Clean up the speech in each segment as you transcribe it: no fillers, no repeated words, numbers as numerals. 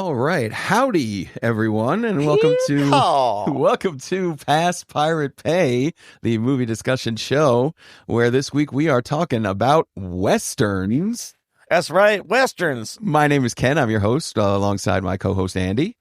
All right, howdy everyone, and welcome to Pass Pirate Pay, the movie discussion show, where this week we are talking about westerns. That's right, westerns. My name is Ken. I'm your host, alongside my co-host Andy.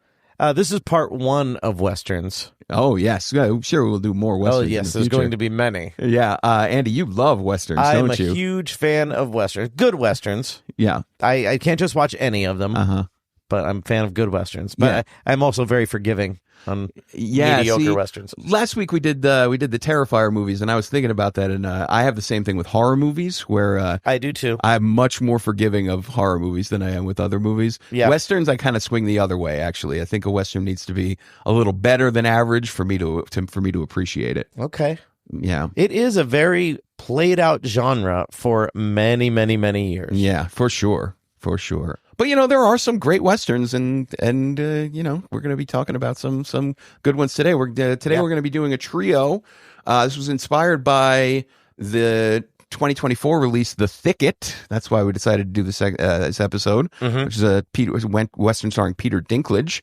This is part one of westerns. Oh yes, sure we'll do more westerns. Oh yes, there's going to be many. Yeah, Andy, you love westerns, don't you? I'm a huge fan of westerns, good westerns. Yeah, I can't just watch any of them. But I'm a fan of good westerns. But I'm also very forgiving on mediocre westerns. Last week we did the Terrifier movies, and I was thinking about that, and I have the same thing with horror movies, where I do too. I'm much more forgiving of horror movies than I am with other movies. Yeah. Westerns, I kind of swing the other way. Actually, I think a western needs to be a little better than average for me to appreciate it. Okay. Yeah, it is a very played out genre for many, many, many years. Yeah, for sure. But, there are some great westerns, and we're going to be talking about some good ones today. We're going to be doing a trio. This was inspired by the 2024 release, The Thicket. That's why we decided to do this episode, which is a western starring Peter Dinklage.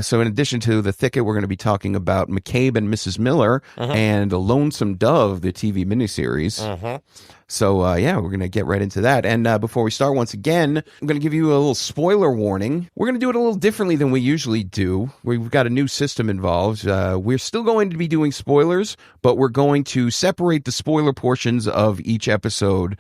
So in addition to The Thicket, we're going to be talking about McCabe and Mrs. Miller and The Lonesome Dove, the TV miniseries. So, we're going to get right into that. And before we start, once again, I'm going to give you a little spoiler warning. We're going to do it a little differently than we usually do. We've got a new system involved. We're still going to be doing spoilers, but we're going to separate the spoiler portions of each episode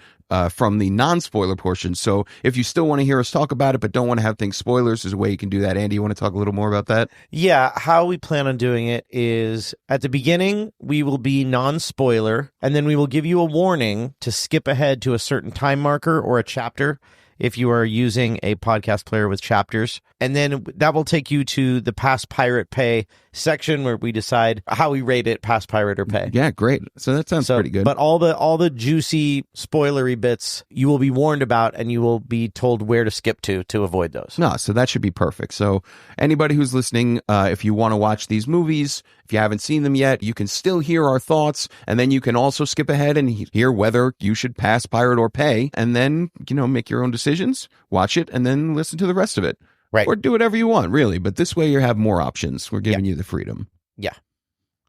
from the non-spoiler portions. So if you still want to hear us talk about it, but don't want to have things spoilers, there's a way you can do that. Andy, you want to talk a little more about that? Yeah, how we plan on doing it is at the beginning, we will be non-spoiler, and then we will give you a warning to skip ahead to a certain time marker or a chapter if you are using a podcast player with chapters. And then that will take you to the Pass Pirate Pay section where we decide how we rate it, Pass Pirate or Pay. Yeah, great. So that sounds pretty good. But all the juicy, spoilery bits you will be warned about, and you will be told where to skip to avoid those. No, so that should be perfect. So anybody who's listening, if you want to watch these movies, if you haven't seen them yet, you can still hear our thoughts, and then you can also skip ahead and hear whether you should pass, pirate, or pay, and then, make your own decisions, watch it, and then listen to the rest of it. Right. Or do whatever you want, really. But this way you have more options. We're giving you the freedom. Yeah.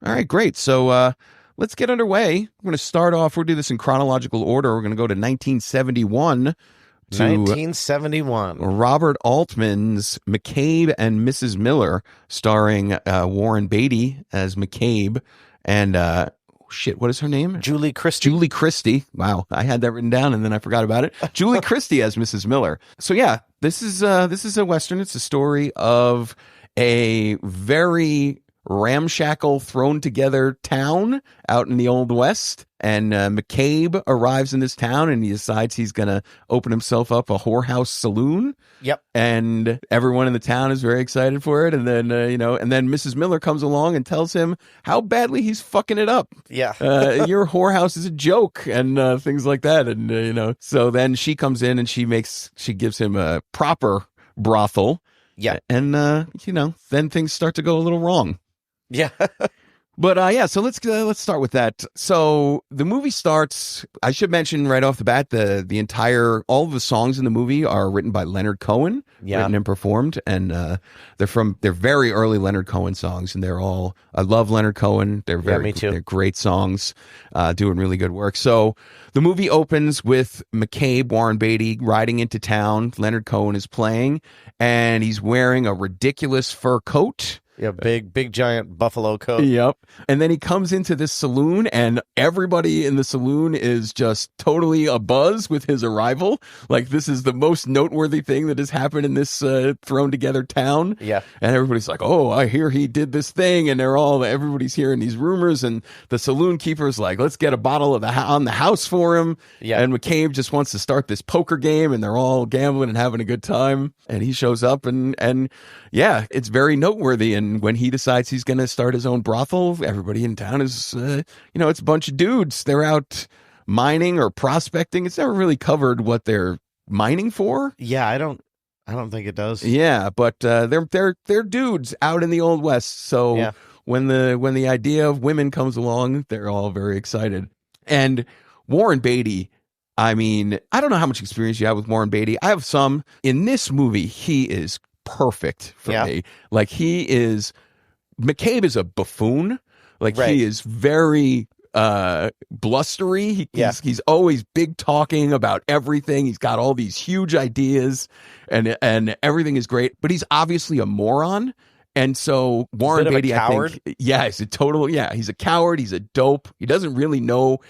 All right, great. So let's get underway. We're going to start off. We'll do this in chronological order. We're going to go to 1971. 1971. Robert Altman's McCabe and Mrs. Miller, starring Warren Beatty as McCabe and what is her name? Julie Christie. Julie Christie. Wow, I had that written down and then I forgot about it. Julie Christie as Mrs. Miller. So yeah, this is a western. It's a story of a very ramshackle, thrown together town out in the Old West. And McCabe arrives in this town and he decides he's going to open himself up a whorehouse saloon. Yep. And everyone in the town is very excited for it. And then, and then Mrs. Miller comes along and tells him how badly he's fucking it up. Yeah. Your whorehouse is a joke and things like that. And, so then she comes in and she gives him a proper brothel. Yeah. And, then things start to go a little wrong. Yeah. But so let's start with that. So the movie starts. I should mention right off the bat all of the songs in the movie are written by Leonard Cohen, written and performed, and they're very early Leonard Cohen songs, and I love Leonard Cohen. Me too. They're great songs, doing really good work. So the movie opens with McCabe, Warren Beatty, riding into town. Leonard Cohen is playing, and he's wearing a ridiculous fur coat. Yeah, big giant buffalo coat. Yep. And then he comes into this saloon and everybody in the saloon is just totally abuzz with his arrival. Like, this is the most noteworthy thing that has happened in this thrown together town. Yeah. And everybody's like, oh, I hear he did this thing. And everybody's hearing these rumors. And the saloon keeper's like, let's get a bottle of on the house for him. Yeah. And McCabe just wants to start this poker game and they're all gambling and having a good time. And he shows up and yeah, it's very noteworthy. And when he decides he's going to start his own brothel, everybody in town is, it's a bunch of dudes. They're out mining or prospecting. It's never really covered what they're mining for. Yeah, I don't think it does. Yeah, but they're dudes out in the Old West. So yeah. when the idea of women comes along, they're all very excited. And Warren Beatty, I mean, I don't know how much experience you have with Warren Beatty. I have some. In this movie, he is perfect for me. Like McCabe is a buffoon. Like he is very blustery. He's always big talking about everything. He's got all these huge ideas and everything is great, but he's obviously a moron. And so Warren Beatty, I think, he's a coward. He's a dope. He doesn't really know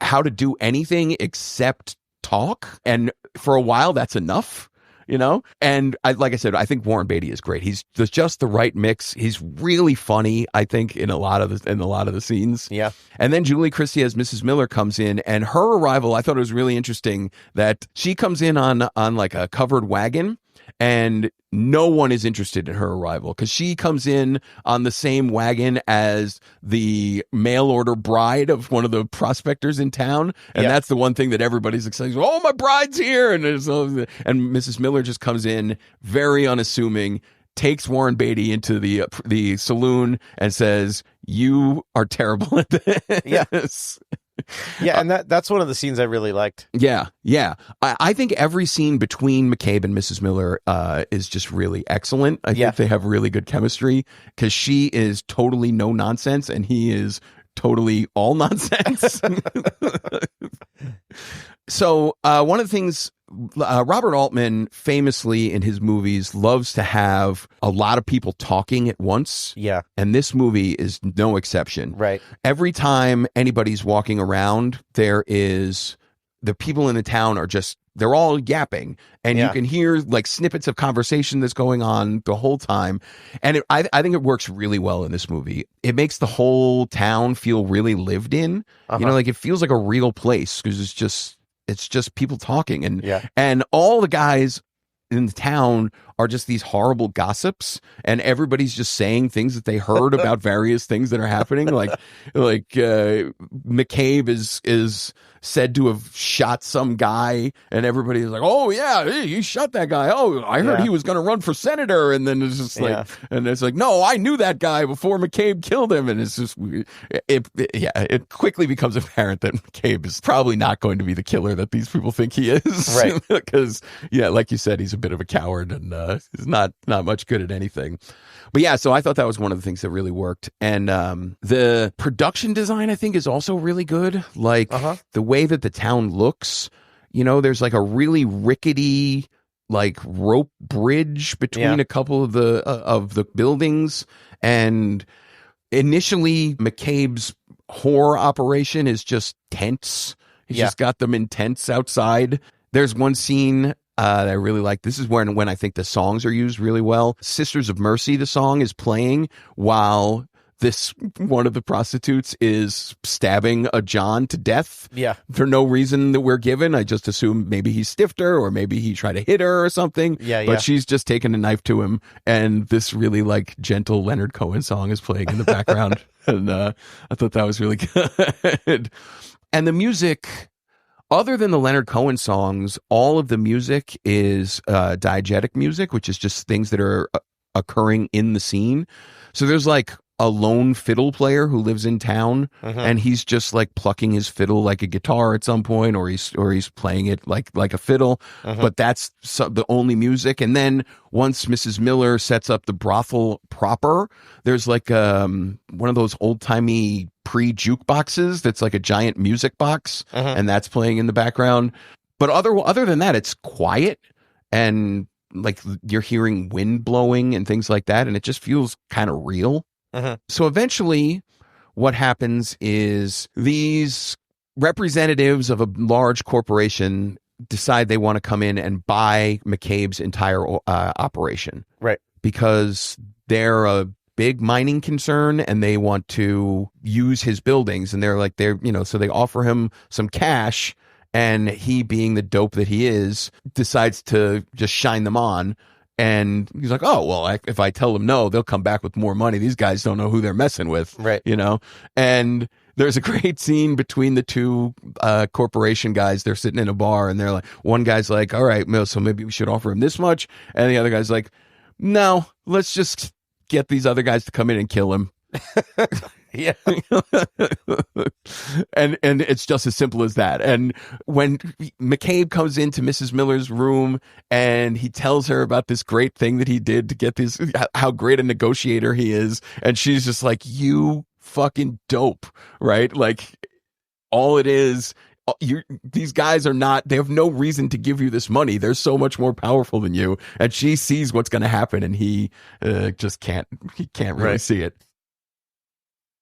how to do anything except talk. And for a while, that's enough, you know? And like I said, I think Warren Beatty is great. He's just the right mix. He's really funny, I think, in a lot of the scenes. Yeah. And then Julie Christie as Mrs. Miller comes in, and her arrival, I thought it was really interesting that she comes in on like a covered wagon. And no one is interested in her arrival because she comes in on the same wagon as the mail order bride of one of the prospectors in town. And that's the one thing that everybody's excited. Oh, my bride's here. And Mrs. Miller just comes in very unassuming, takes Warren Beatty into the saloon and says, "You are terrible at this." Yeah, and that's one of the scenes I really liked. Yeah. I think every scene between McCabe and Mrs. Miller is just really excellent. I think they have really good chemistry because she is totally no nonsense and he is totally all nonsense. So one of the things Robert Altman famously in his movies loves to have a lot of people talking at once. Yeah. And this movie is no exception. Right. Every time anybody's walking around, the people in the town they're all yapping, and you can hear like snippets of conversation that's going on the whole time. And I think it works really well in this movie. It makes the whole town feel really lived in. You know, like it feels like a real place because it's just people talking, and all the guys in the town are just these horrible gossips, and everybody's just saying things that they heard about various things that are happening. Like McCabe is said to have shot some guy, and everybody's like, "Oh yeah, he shot that guy. Oh, I heard he was going to run for senator." And then it's just like, and it's like, "No, I knew that guy before McCabe killed him." And it's just, it quickly becomes apparent that McCabe is probably not going to be the killer that these people think he is, right? Because like you said, he's a bit of a coward and is not much good at anything. But yeah, so I thought that was one of the things that really worked. And the production design, I think, is also really good. Like the way that the town looks, you know, there's like a really rickety like rope bridge between a couple of the buildings. And initially McCabe's whore operation is just tents. He's just got them in tents outside. There's one scene that I really like. This is when I think the songs are used really well. Sisters of Mercy, the song, is playing while one of the prostitutes is stabbing a John to death. Yeah. For no reason that we're given. I just assume maybe he stiffed her or maybe he tried to hit her or something. But she's just taken a knife to him, and this really like gentle Leonard Cohen song is playing in the background. And I thought that was really good. And the music, other than the Leonard Cohen songs, all of the music is diegetic music, which is just things that are occurring in the scene. So there's like a lone fiddle player who lives in town, and he's just like plucking his fiddle like a guitar at some point, or he's playing it like a fiddle. But that's the only music. And then once Mrs. Miller sets up the brothel proper, there's like one of those old timey pre-jukeboxes that's like a giant music box, and that's playing in the background. But other than that, it's quiet, and like you're hearing wind blowing and things like that, and it just feels kind of real. So eventually what happens is these representatives of a large corporation decide they want to come in and buy McCabe's entire operation. Right. Because they're a big mining concern and they want to use his buildings, and so they offer him some cash, and he, being the dope that he is, decides to just shine them on. And he's like, "Oh, well, if I tell them no, they'll come back with more money. These guys don't know who they're messing with." Right. You know? And there's a great scene between the two corporation guys. They're sitting in a bar, and they're like, one guy's like, "All right, so maybe we should offer him this much." And the other guy's like, "No, let's just get these other guys to come in and kill him." Yeah. and it's just as simple as that. And when McCabe comes into Mrs. Miller's room and he tells her about this great thing that he did to get this, how great a negotiator he is, and she's just like, you fucking dope, right? Like, all it is, these guys are not, they have no reason to give you this money. They're so much more powerful than you. And she sees what's going to happen, and he just can't really see it.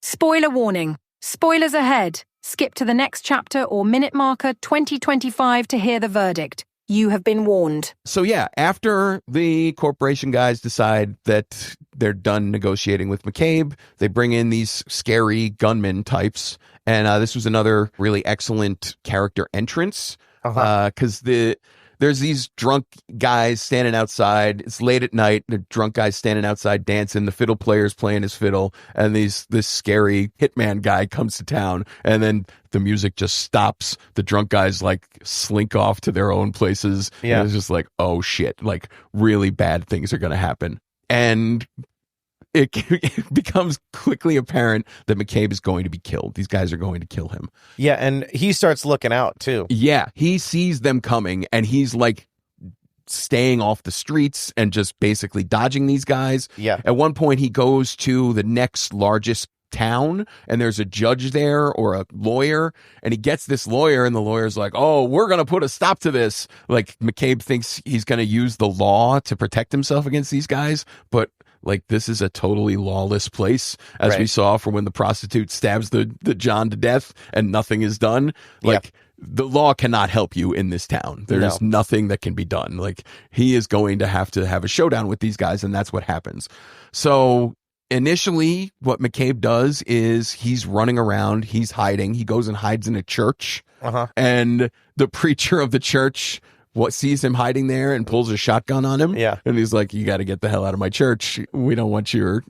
Spoiler warning. Spoilers ahead. Skip to the next chapter or minute marker 2025 to hear the verdict. You have been warned. So yeah, after the corporation guys decide that they're done negotiating with McCabe, they bring in these scary gunman types. And this was another really excellent character entrance because there's these drunk guys standing outside. It's late at night. The drunk guys standing outside dancing. The fiddle player's playing his fiddle, and this scary hitman guy comes to town, and then the music just stops. The drunk guys like slink off to their own places. Yeah, and it's just like, oh shit, like really bad things are going to happen, and it becomes quickly apparent that McCabe is going to be killed. These guys are going to kill him. Yeah, and he starts looking out, too. Yeah, he sees them coming, and he's, like, staying off the streets and just basically dodging these guys. Yeah. At one point, he goes to the next largest town, and there's a judge there or a lawyer, and he gets this lawyer, and the lawyer's like, oh, we're going to put a stop to this. Like, McCabe thinks he's going to use the law to protect himself against these guys, but like, this is a totally lawless place, as we saw from when the prostitute stabs the John to death and nothing is done. Like, the law cannot help you in this town. There's nothing that can be done. Like, he is going to have a showdown with these guys, and that's what happens. So initially, what McCabe does is he's running around, he's hiding. He goes and hides in a church, and the preacher of the church sees him hiding there and pulls a shotgun on him. Yeah. And he's like, you got to get the hell out of my church. We don't want your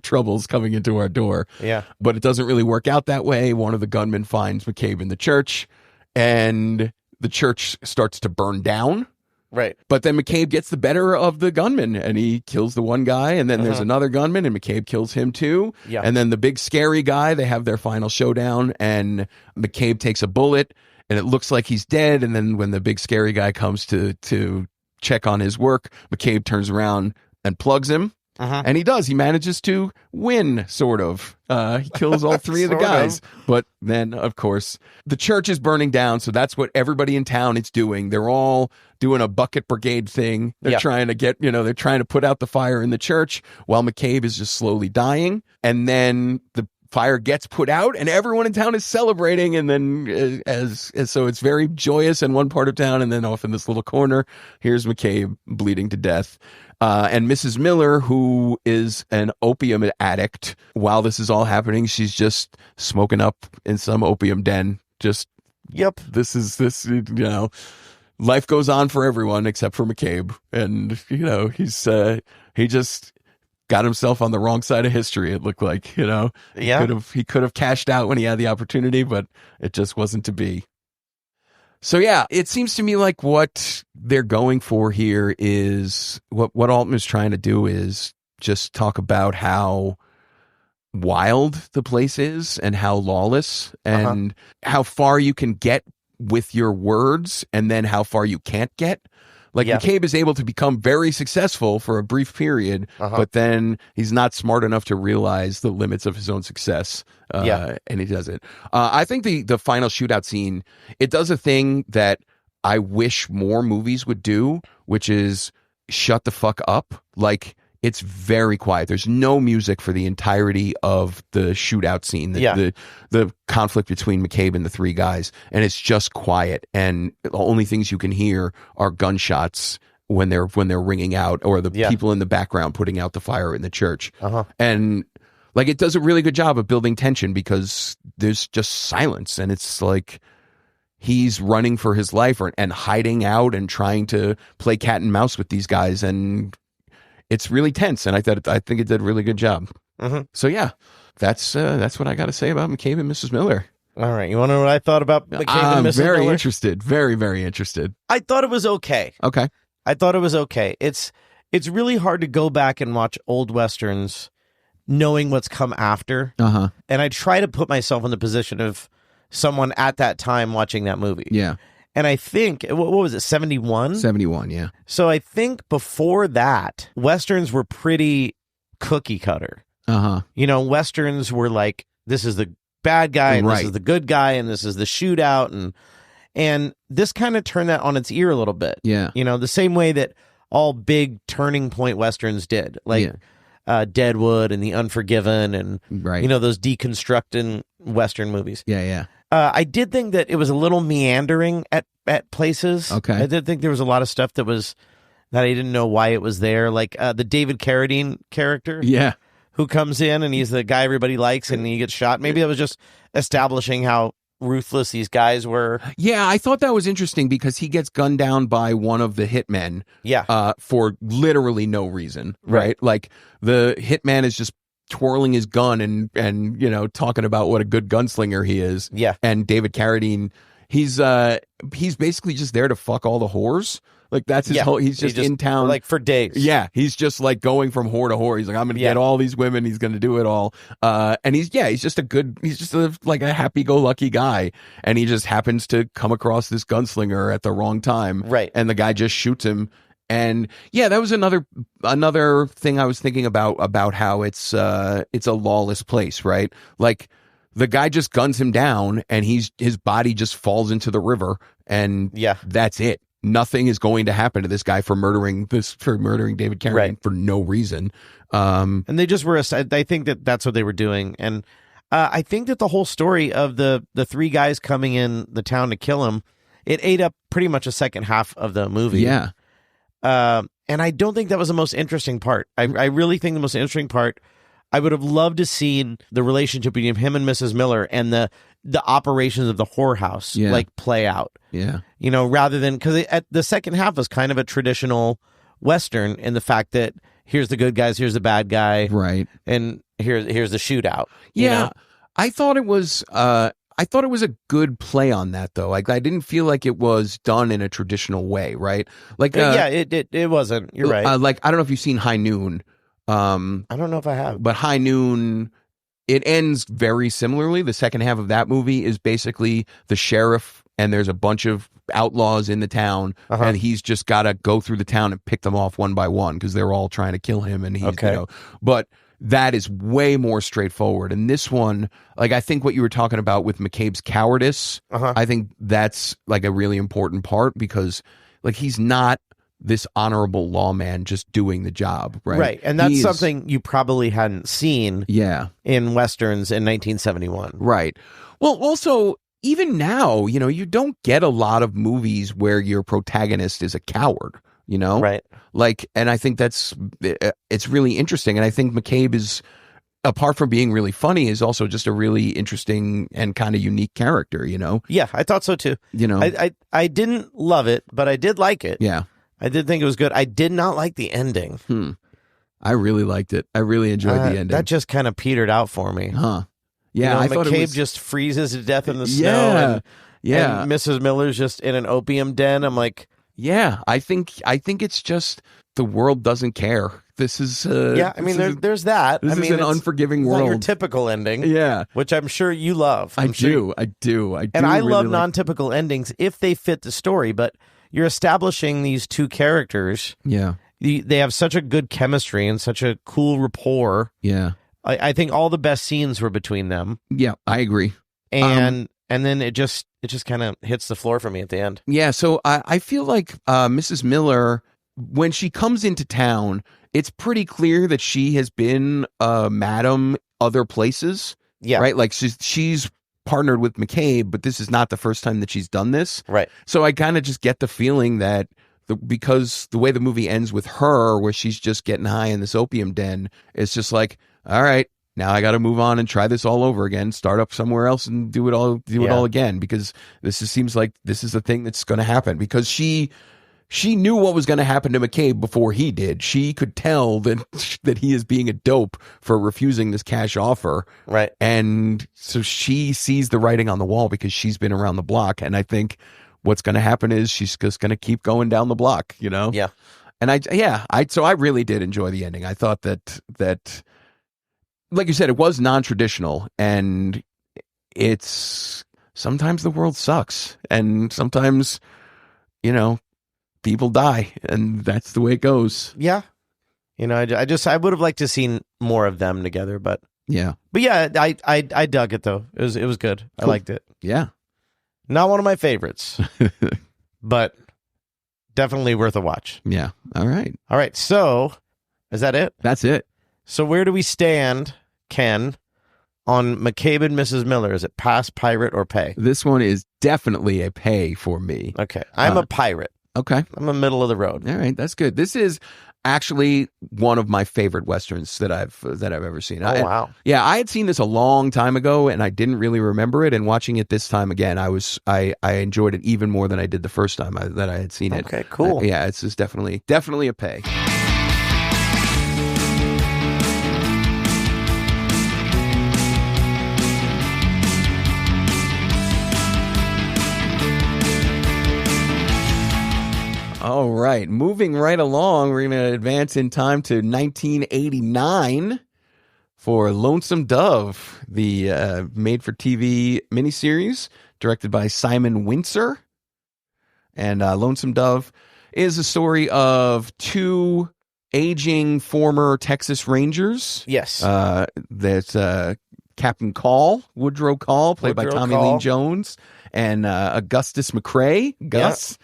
troubles coming into our door. Yeah. But it doesn't really work out that way. One of the gunmen finds McCabe in the church, and the church starts to burn down. Right. But then McCabe gets the better of the gunman, and he kills the one guy, and then there's another gunman, and McCabe kills him too. Yeah. And then the big scary guy, they have their final showdown, and McCabe takes a bullet, and it looks like he's dead. And then when the big scary guy comes to check on his work, McCabe turns around and plugs him. And he does. He manages to win, sort of. He kills all three of the guys. But then, of course, the church is burning down. So that's what everybody in town is doing. They're all doing a bucket brigade thing. They're trying to they're trying to put out the fire in the church while McCabe is just slowly dying. And then the fire gets put out, and everyone in town is celebrating. And then so it's very joyous in one part of town, and then off in this little corner, here's McCabe bleeding to death. And Mrs. Miller, who is an opium addict, while this is all happening, she's just smoking up in some opium den. Just, this, life goes on for everyone except for McCabe. And, he just got himself on the wrong side of history, it looked like, he could have cashed out when he had the opportunity, but it just wasn't to be. So yeah, it seems to me like what they're going for here is what Altman is trying to do is just talk about how wild the place is and how lawless and how far you can get with your words and then how far you can't get. Like McCabe is able to become very successful for a brief period, but then he's not smart enough to realize the limits of his own success. And he does it. I think the final shootout scene, it does a thing that I wish more movies would do, which is shut the fuck up. Like, it's very quiet. There's no music for the entirety of the shootout scene, the conflict between McCabe and the three guys, and it's just quiet. And the only things you can hear are gunshots when they're ringing out, or the people in the background putting out the fire in the church. And like, it does a really good job of building tension because there's just silence, and it's like he's running for his life and hiding out and trying to play cat and mouse with these guys, and it's really tense, and I think it did a really good job. So yeah, that's what I got to say about McCabe and Mrs. Miller. All right, you want to know what I thought about McCabe and Mrs. Miller? I'm very interested, very, very interested. I thought it was okay. I thought it was okay. It's really hard to go back and watch old westerns knowing what's come after. Uh-huh. And I try to put myself in the position of someone at that time watching that movie. Yeah. And I think, what was it, 71? 71, yeah. So I think before that, Westerns were pretty cookie cutter. Uh-huh. You know, Westerns were like, this is the bad guy, and this is the good guy, and this is the shootout. And this kind of turned that on its ear a little bit. Yeah. You know, the same way that all big turning point Westerns did. Like Deadwood and The Unforgiven and, you know, those deconstructing Western movies. Yeah, yeah. I did think that it was a little meandering at places. Okay. I did think there was a lot of stuff that I didn't know why it was there. Like the David Carradine character. Yeah. Who comes in and he's the guy everybody likes and he gets shot. Maybe that was just establishing how ruthless these guys were. Yeah, I thought that was interesting because he gets gunned down by one of the hitmen. Yeah. For literally no reason, right? Like the hitman is just twirling his gun and you know, talking about what a good gunslinger he is. Yeah. And David Carradine, he's basically just there to fuck all the whores. Like that's his whole, he's just in town like for days. Yeah, he's just like going from whore to whore. He's like, I'm gonna get all these women. He's gonna do it all. And he's just like a happy-go-lucky guy. And he just happens to come across this gunslinger at the wrong time. Right. And the guy just shoots him. And yeah, that was another thing I was thinking about how it's a lawless place, right? Like the guy just guns him down, and his body just falls into the river, and that's it. Nothing is going to happen to this guy for murdering David Carradine for no reason. And they just were. I think that's what they were doing, and I think that the whole story of the three guys coming in the town to kill him, it ate up pretty much a second half of the movie. Yeah. And I don't think that was the most interesting part. I really think the most interesting part, I would have loved to see the relationship between him and Mrs. Miller and the operations of the whorehouse like play out. Yeah. You know, rather than, because the second half was kind of a traditional Western in the fact that here's the good guys, here's the bad guy. Right. And here's the shootout. Yeah. You know? I thought it was a good play on that, though. Like I didn't feel like it was done in a traditional way, right? Like it wasn't. You're right. Like I don't know if you've seen High Noon. I don't know if I have. But High Noon, it ends very similarly. The second half of that movie is basically the sheriff, and there's a bunch of outlaws in the town, and he's just got to go through the town and pick them off one by one because they're all trying to kill him. And he's, you know, but that is way more straightforward. And this one, like I think what you were talking about with McCabe's cowardice, I think that's like a really important part because like he's not this honorable lawman just doing the job, right? Right, and that's something you probably hadn't seen in Westerns in 1971. Right. Well, also, even now, you know, you don't get a lot of movies where your protagonist is a coward, you know? Right. Like, and I think it's really interesting. And I think McCabe is, apart from being really funny, is also just a really interesting and kind of unique character, you know? Yeah, I thought so too. You know? I didn't love it, but I did like it. Yeah. I did think it was good. I did not like the ending. I really liked it. I really enjoyed the ending. That just kind of petered out for me. Huh. Yeah, you know, I thought McCabe just freezes to death in the snow. And Mrs. Miller's just in an opium den. I'm like, yeah, I think it's just the world doesn't care. This is I mean, there's that. This is an unforgiving world. Not your typical ending. Yeah, which I'm sure you love. I do. And I really love non-typical endings if they fit the story. But you're establishing these two characters. Yeah, they have such a good chemistry and such a cool rapport. Yeah. I think all the best scenes were between them. Yeah, I agree. And then it just kind of hits the floor for me at the end. Yeah, so I feel like Mrs. Miller, when she comes into town, it's pretty clear that she has been madam other places. Yeah. Right? Like she's partnered with McCabe, but this is not the first time that she's done this. Right. So I kind of just get the feeling that because the way the movie ends with her, where she's just getting high in this opium den, it's just like, all right, now I got to move on and try this all over again, start up somewhere else and do it all again, because seems like this is the thing that's going to happen, because she knew what was going to happen to McCabe before he did. She could tell that he is being a dope for refusing this cash offer. Right. And so she sees the writing on the wall because she's been around the block. And I think what's going to happen is she's just going to keep going down the block, you know? Yeah. And so I really did enjoy the ending. I thought that like you said, it was non-traditional, and it's sometimes the world sucks, and sometimes, people die, and that's the way it goes. Yeah. I would have liked to seen more of them together, but yeah, I dug it though. It was good. Cool. I liked it. Yeah. Not one of my favorites, but definitely worth a watch. Yeah. All right. So is that it? That's it. So where do we stand, Ken, on McCabe and Mrs. Miller? Is it pass, pirate, or pay? This one is definitely a pay for me. Okay. I'm a pirate. Okay. I'm a middle of the road. All right. That's good. This is actually one of my favorite Westerns that I've ever seen. Wow. Yeah. I had seen this a long time ago and I didn't really remember it. And watching it this time again, I enjoyed it even more than I did the first time that I had seen it. Okay, cool. Yeah. It's just definitely a pay. All right, moving right along, we're going to advance in time to 1989 for Lonesome Dove, the made-for-TV miniseries directed by Simon Windsor. And Lonesome Dove is a story of two aging former Texas Rangers. Yes. That's Captain Woodrow Call, played by Tommy Lee Jones, and Augustus McCrae, Gus. Yep.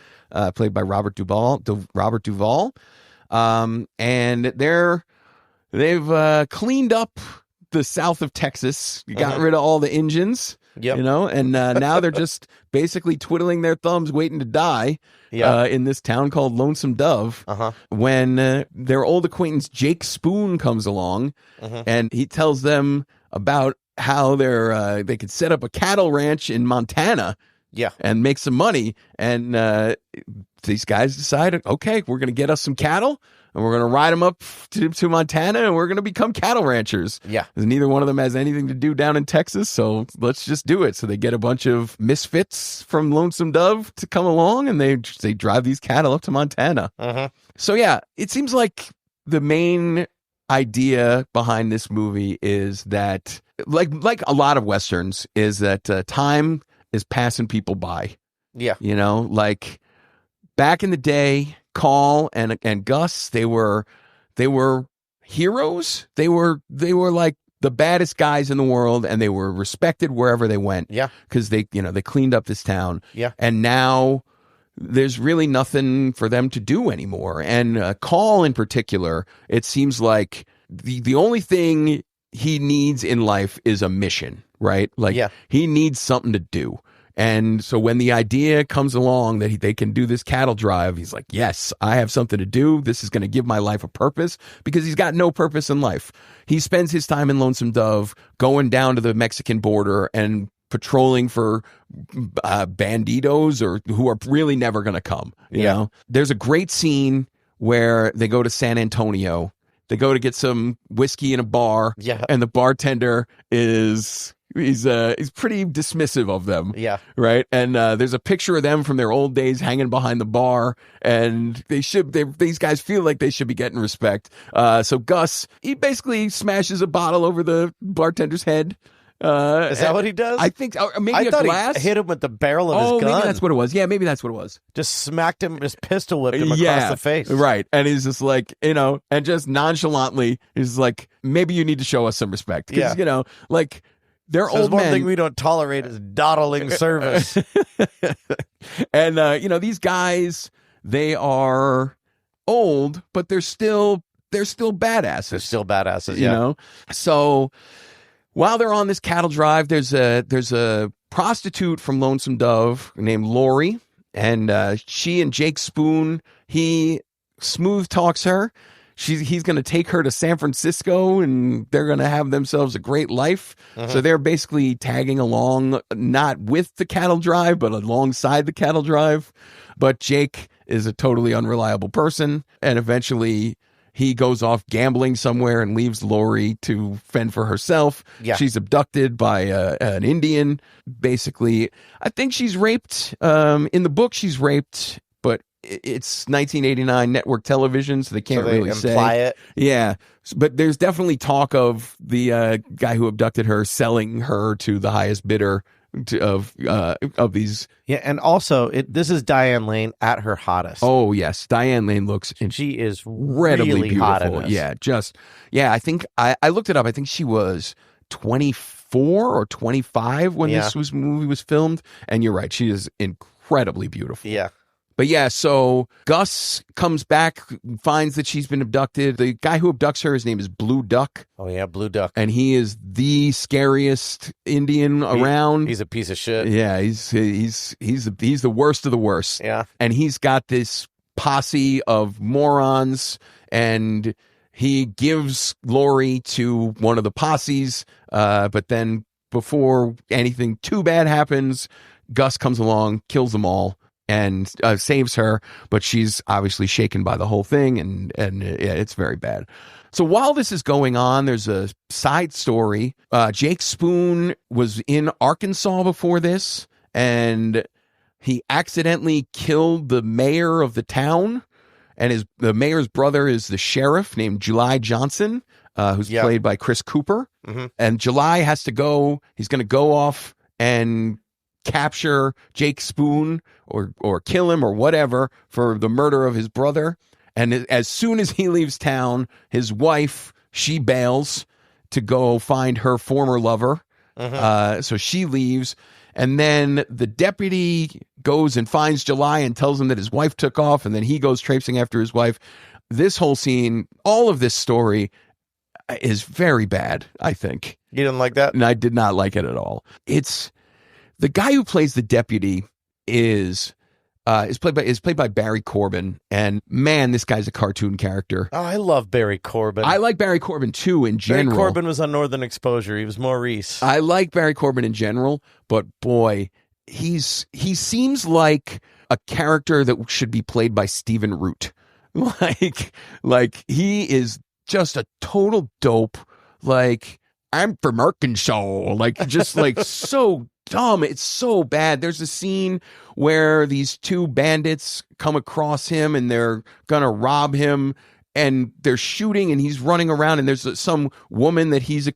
Played by Robert Duvall, and they've cleaned up the south of Texas, got rid of all the engines, and now they're just basically twiddling their thumbs, waiting to die in this town called Lonesome Dove. When their old acquaintance Jake Spoon comes along, and he tells them about how they could set up a cattle ranch in Montana. Yeah. And make some money. And these guys decided, okay, we're going to get us some cattle and we're going to ride them up to Montana and we're going to become cattle ranchers. Yeah. Because neither one of them has anything to do down in Texas. So let's just do it. So they get a bunch of misfits from Lonesome Dove to come along and they drive these cattle up to Montana. So yeah, it seems like the main idea behind this movie is that like a lot of Westerns is that time is passing people by. Yeah. Like back in the day, Call and Gus, they were heroes. They were like the baddest guys in the world and they were respected wherever they went. Yeah. Because they cleaned up this town. Yeah. And now there's really nothing for them to do anymore. And Call in particular, it seems like the only thing he needs in life is a mission. Right? Like he needs something to do. And so when the idea comes along that they can do this cattle drive, he's like, yes, I have something to do. This is going to give my life a purpose because he's got no purpose in life. He spends his time in Lonesome Dove going down to the Mexican border and patrolling for banditos or who are really never going to come. You know, there's a great scene where they go to San Antonio. They go to get some whiskey in a bar. Yeah. And the bartender he's pretty dismissive of them. Yeah. Right. And there's a picture of them from their old days hanging behind the bar. And these guys feel like they should be getting respect. So Gus, he basically smashes a bottle over the bartender's head. Is that what he does? I think maybe a glass. He hit him with the barrel of his gun. Maybe that's what it was. Yeah, maybe that's what it was. Just smacked him, just pistol whipped him across the face. Right. And he's just like, and just nonchalantly, he's like, maybe you need to show us some respect. Because, like, they're old men. One thing we don't tolerate is dawdling service. And, these guys, they are old, but they're still badasses. They're still badasses, you know? So while they're on this cattle drive, there's a prostitute from Lonesome Dove named Lori, and she and Jake Spoon, he smooth talks her. He's going to take her to San Francisco, and they're going to have themselves a great life. So they're basically tagging along, not with the cattle drive, but alongside the cattle drive. But Jake is a totally unreliable person, and eventually he goes off gambling somewhere and leaves Lori to fend for herself. Yeah. She's abducted by an Indian. Basically, I think she's raped. In the book, she's raped, but it's 1989 network television, so they can't really imply say it. Yeah, but there's definitely talk of the guy who abducted her selling her to the highest bidder of these. Yeah, and also this is Diane Lane at her hottest. Oh yes, Diane Lane looks she is incredibly really beautiful. hot in this. I think I looked it up. I think she was 24 or 25 when this movie was filmed, and you're right, she is incredibly beautiful. Yeah. But yeah, so Gus comes back, finds that she's been abducted. The guy who abducts her, his name is Blue Duck. Oh yeah, Blue Duck. And he is the scariest Indian around. He's a piece of shit. Yeah, he's the worst of the worst. Yeah. And he's got this posse of morons, and he gives Lori to one of the posses, but then before anything too bad happens, Gus comes along, kills them all, and saves her, but she's obviously shaken by the whole thing, and it's very bad. So while this is going on, there's a side story. Jake Spoon was in Arkansas before this, and he accidentally killed the mayor of the town, and the mayor's brother is the sheriff named July Johnson, who's played by Chris Cooper. Mm-hmm. And July has to go. He's going to go off and capture Jake Spoon or kill him or whatever for the murder of his brother. And as soon as he leaves town, his wife, she bails to go find her former lover. Mm-hmm. So she leaves. And then the deputy goes and finds July and tells him that his wife took off. And then he goes traipsing after his wife. This whole scene, all of this story is very bad, I think. You didn't like that? And I did not like it at all. It's the guy who plays the deputy is played by Barry Corbin, and man, this guy's a cartoon character. Oh, I love Barry Corbin. I like Barry Corbin too in general. Barry Corbin was on Northern Exposure. He was Maurice. I like Barry Corbin in general, but boy, he seems like a character that should be played by Stephen Root. Like he is just a total dope. Like, I'm from Arkansas. Like, just like so dumb. It's so bad. There's a scene where these two bandits come across him and they're gonna rob him, and they're shooting, and he's running around, and there's some woman that he's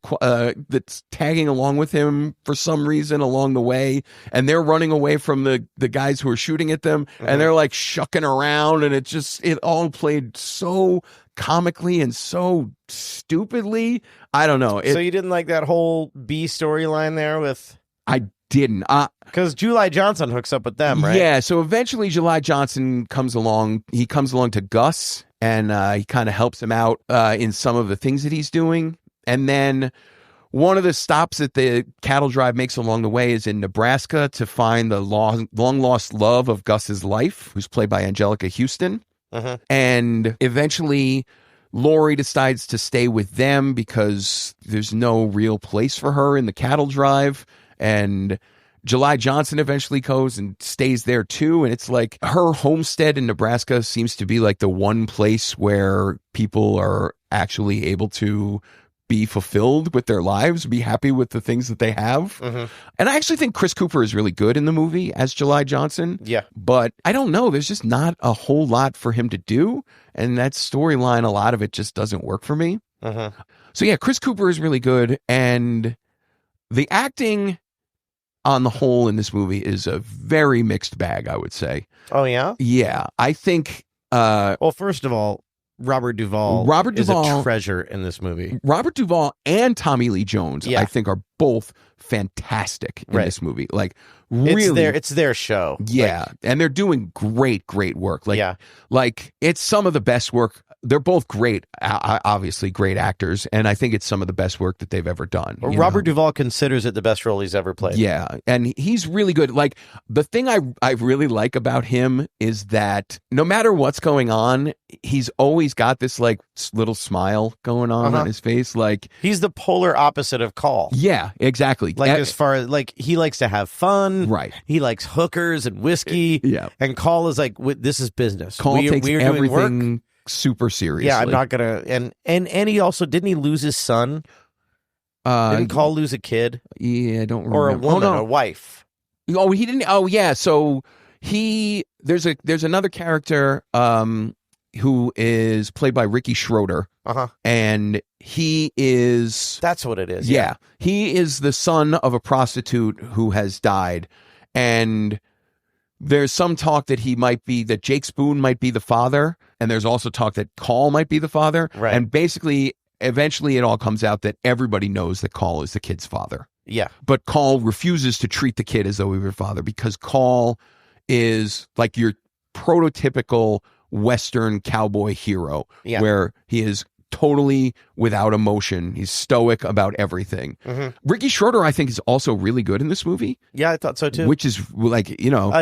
that's tagging along with him for some reason along the way, and they're running away from the guys who are shooting at them, and they're like shucking around, and it all played so comically and so stupidly. I don't know. So you didn't like that whole B storyline there with? I didn't. Because July Johnson hooks up with them, right? Yeah, so eventually July Johnson comes along. He comes along to Gus, and he kind of helps him out in some of the things that he's doing. And then one of the stops that the cattle drive makes along the way is in Nebraska to find the long-lost love of Gus's life, who's played by Angelica Houston. Uh-huh. And eventually Lori decides to stay with them because there's no real place for her in the cattle drive. And July Johnson eventually goes and stays there too. And it's like her homestead in Nebraska seems to be like the one place where people are actually able to be fulfilled with their lives, be happy with the things that they have. Mm-hmm. And I actually think Chris Cooper is really good in the movie as July Johnson. Yeah. But I don't know. There's just not a whole lot for him to do. And that storyline, a lot of it just doesn't work for me. Mm-hmm. So yeah, Chris Cooper is really good. And the acting on the whole in this movie is a very mixed bag, I would say. Oh, yeah? Yeah. I think... well, first of all, Robert Duvall is a treasure in this movie. Robert Duvall and Tommy Lee Jones, I think, are both fantastic in this movie. Like, really, it's their show. Yeah, and they're doing great work. Like it's some of the best work. They're both great, obviously great actors, and I think it's some of the best work that they've ever done. Robert Duvall considers it the best role he's ever played. Yeah, and he's really good. Like, the thing I really like about him is that no matter what's going on, he's always got this like little smile going on his face. Like, he's the polar opposite of Call. Yeah, exactly. Like, as far as like, he likes to have fun. Right. He likes hookers and whiskey. Yeah. And Call is like, this is business. Call takes everything super seriously. Yeah, I'm not gonna. And he also, didn't he lose his son? Didn't Call lose a kid? Yeah, I don't remember. Or a woman, a wife. Oh, he didn't. Oh, yeah. So there's another character who is played by Ricky Schroeder. And he is... That's what it is. Yeah. He is the son of a prostitute who has died. And there's some talk that that Jake Spoon might be the father. And there's also talk that Call might be the father. Right. And basically, eventually it all comes out that everybody knows that Call is the kid's father. Yeah. But Call refuses to treat the kid as though he were father because Call is like your prototypical Western cowboy hero, where he is totally without emotion. He's stoic about everything. Ricky Schroeder, I think, is also really good in this movie. Yeah, I thought so too. Which is like,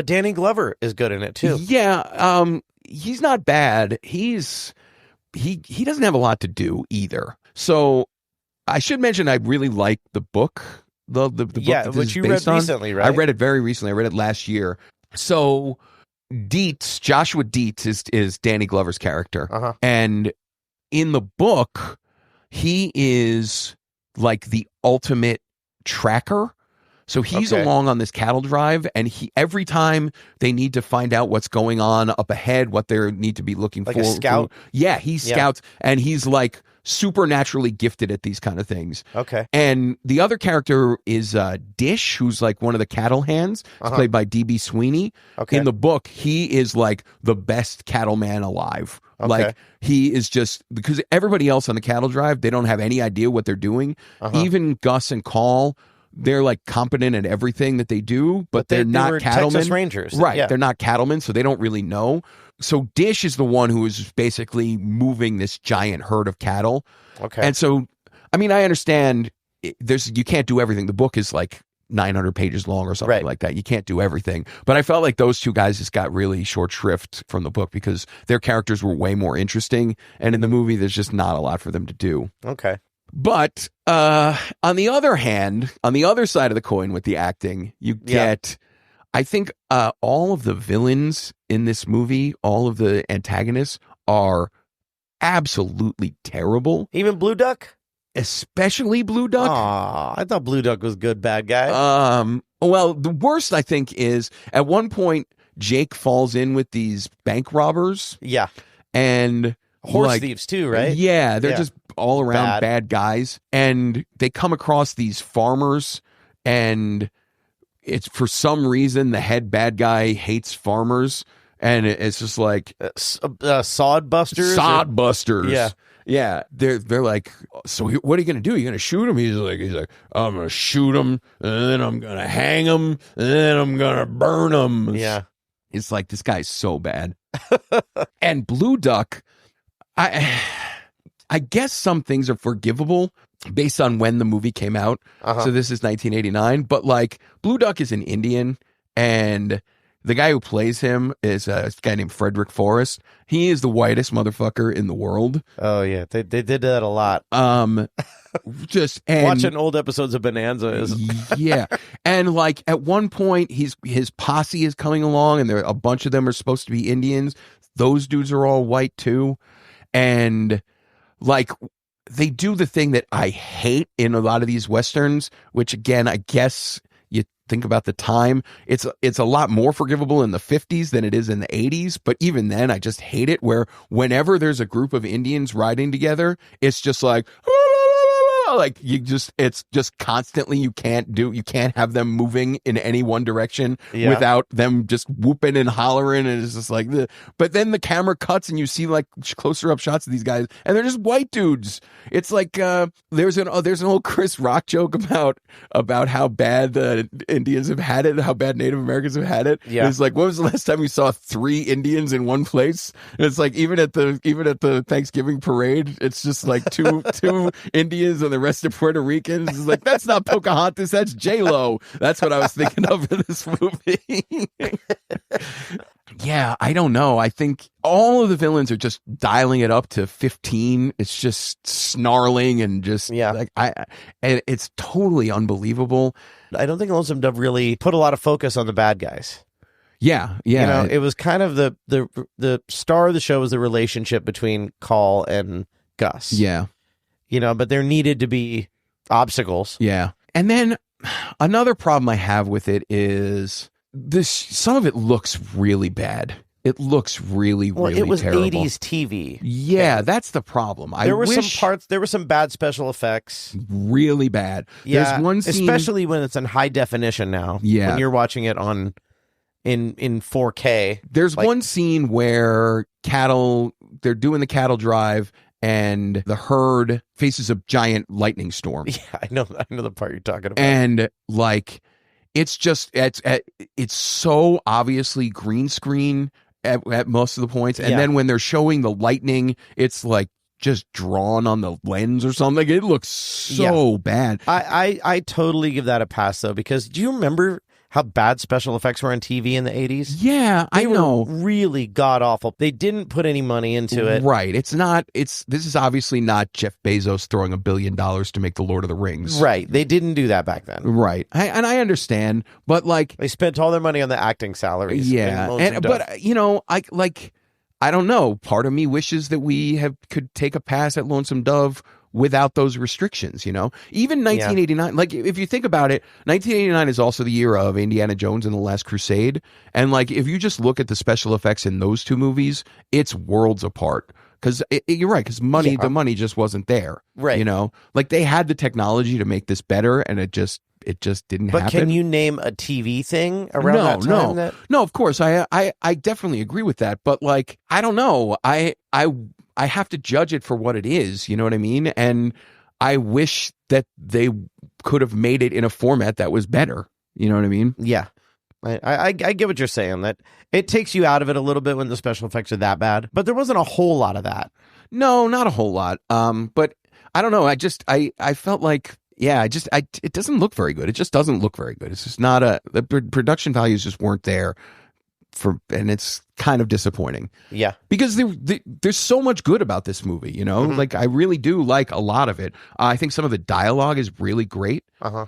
Danny Glover is good in it too. Yeah, he's not bad. He doesn't have a lot to do either. So I should mention I really like the book. The book that which you read recently, right? I read it very recently. I read it last year. So Joshua Dietz is Danny Glover's character. And in the book, he is like the ultimate tracker. So he's along on this cattle drive, and every time they need to find out what's going on up ahead, what they need to be looking like for. A scout? Yeah, he scouts, and he's like supernaturally gifted at these kind of things. Okay. And the other character is Dish, who's like one of the cattle hands. It's played by D.B. Sweeney. Okay. In the book, he is like the best cattleman alive. Okay. Like he is just, because everybody else on the cattle drive, they don't have any idea what they're doing. Even Gus and Call, they're like competent at everything that they do, but they're not cattlemen. Texas Rangers. Right. Yeah. They're not cattlemen, so they don't really know. So Dish is the one who is basically moving this giant herd of cattle. Okay. And so, I mean, I understand you can't do everything. The book is like 900 pages long or something like that. You can't do everything. But I felt like those two guys just got really short shrift from the book because their characters were way more interesting. And in the movie, there's just not a lot for them to do. Okay. But on the other hand, on the other side of the coin with the acting, you get, I think all of the villains in this movie, all of the antagonists are absolutely terrible. Even Blue Duck? Especially Blue Duck. Aw, I thought Blue Duck was good bad guy. Well, the worst, I think, is at one point, Jake falls in with these bank robbers. Yeah. And horse thieves too, right? Yeah, they're just all around bad guys. And they come across these farmers, and it's for some reason the head bad guy hates farmers, and it's just like sod busters. Yeah, they're like, so what are you gonna do? You gonna shoot him? He's like, I'm gonna shoot him, and then I'm gonna hang him, and then I'm gonna burn him. Yeah, it's like this guy's so bad. And Blue Duck, I guess some things are forgivable based on when the movie came out. So this is 1989, but like Blue Duck is an Indian, and the guy who plays him is a guy named Frederick Forrest. He is the whitest motherfucker in the world. Oh yeah, they did that a lot. Just watching old episodes of Bonanza is yeah, and like at one point his posse is coming along, and a bunch of them are supposed to be Indians. Those dudes are all white too, and like they do the thing that I hate in a lot of these westerns, which again I guess you think about the time, it's a lot more forgivable in the 50s than it is in the 80s, but even then I just hate it, where whenever there's a group of Indians riding together, it's just like like it's just constantly, you can't have them moving in any one direction without them just whooping and hollering, and it's just like but then the camera cuts and you see like closer up shots of these guys, and they're just white dudes. It's like there's an old Chris Rock joke about how bad the Indians have had it, how bad Native Americans have had it. It's like, when was the last time you saw 3 Indians in one place? And it's like even at the Thanksgiving parade, it's just like two Indians and the rest of Puerto Ricans. It's like, that's not Pocahontas, that's J-Lo. That's what I was thinking of in this movie. Yeah, I don't know. I think all of the villains are just dialing it up to 15. It's just snarling and just like and it's totally unbelievable. I don't think Lonesome Dove really put a lot of focus on the bad guys. Yeah. You know, it was kind of the star of the show was the relationship between Call and Gus. Yeah. You know, but there needed to be obstacles. Yeah. And then another problem I have with it is some of it looks really bad. It looks really, really it was terrible. 80s TV. Yeah, that's the problem. There were some bad special effects. Really bad. Yeah, there's one scene, especially when it's in high definition now. Yeah. When you're watching it in 4K. There's one scene where they're doing the cattle drive and the herd faces a giant lightning storm. Yeah, I know the part you're talking about. And like, it's so obviously green screen at most of the points. And then when they're showing the lightning, it's like just drawn on the lens or something. It looks so bad. I totally give that a pass though, because do you remember how bad special effects were on TV in the 80s? Yeah, I know. Really god awful. They didn't put any money into it. Right. This is obviously not Jeff Bezos throwing $1 billion to make the Lord of the Rings. Right. They didn't do that back then. Right. And I understand, but like they spent all their money on the acting salaries. Yeah. But you know, I don't know. Part of me wishes that we could take a pass at Lonesome Dove without those restrictions, you know? Even 1989, like if you think about it, 1989 is also the year of Indiana Jones and the Last Crusade. And like if you just look at the special effects in those two movies, it's worlds apart. Because you're right, because the money just wasn't there. Right. You know? Like they had the technology to make this better and it just didn't happen. But can you name a TV thing around that time? No, of course. I definitely agree with that. But like, I don't know. I have to judge it for what it is. You know what I mean? And I wish that they could have made it in a format that was better. You know what I mean? Yeah. I get what you're saying, that it takes you out of it a little bit when the special effects are that bad. But there wasn't a whole lot of that. No, not a whole lot. But I don't know. I felt like, it doesn't look very good. It just doesn't look very good. It's just not the production values just weren't there and it's kind of disappointing. Yeah. Because there's so much good about this movie, you know? Mm-hmm. Like I really do like a lot of it. I think some of the dialogue is really great. Uh-huh.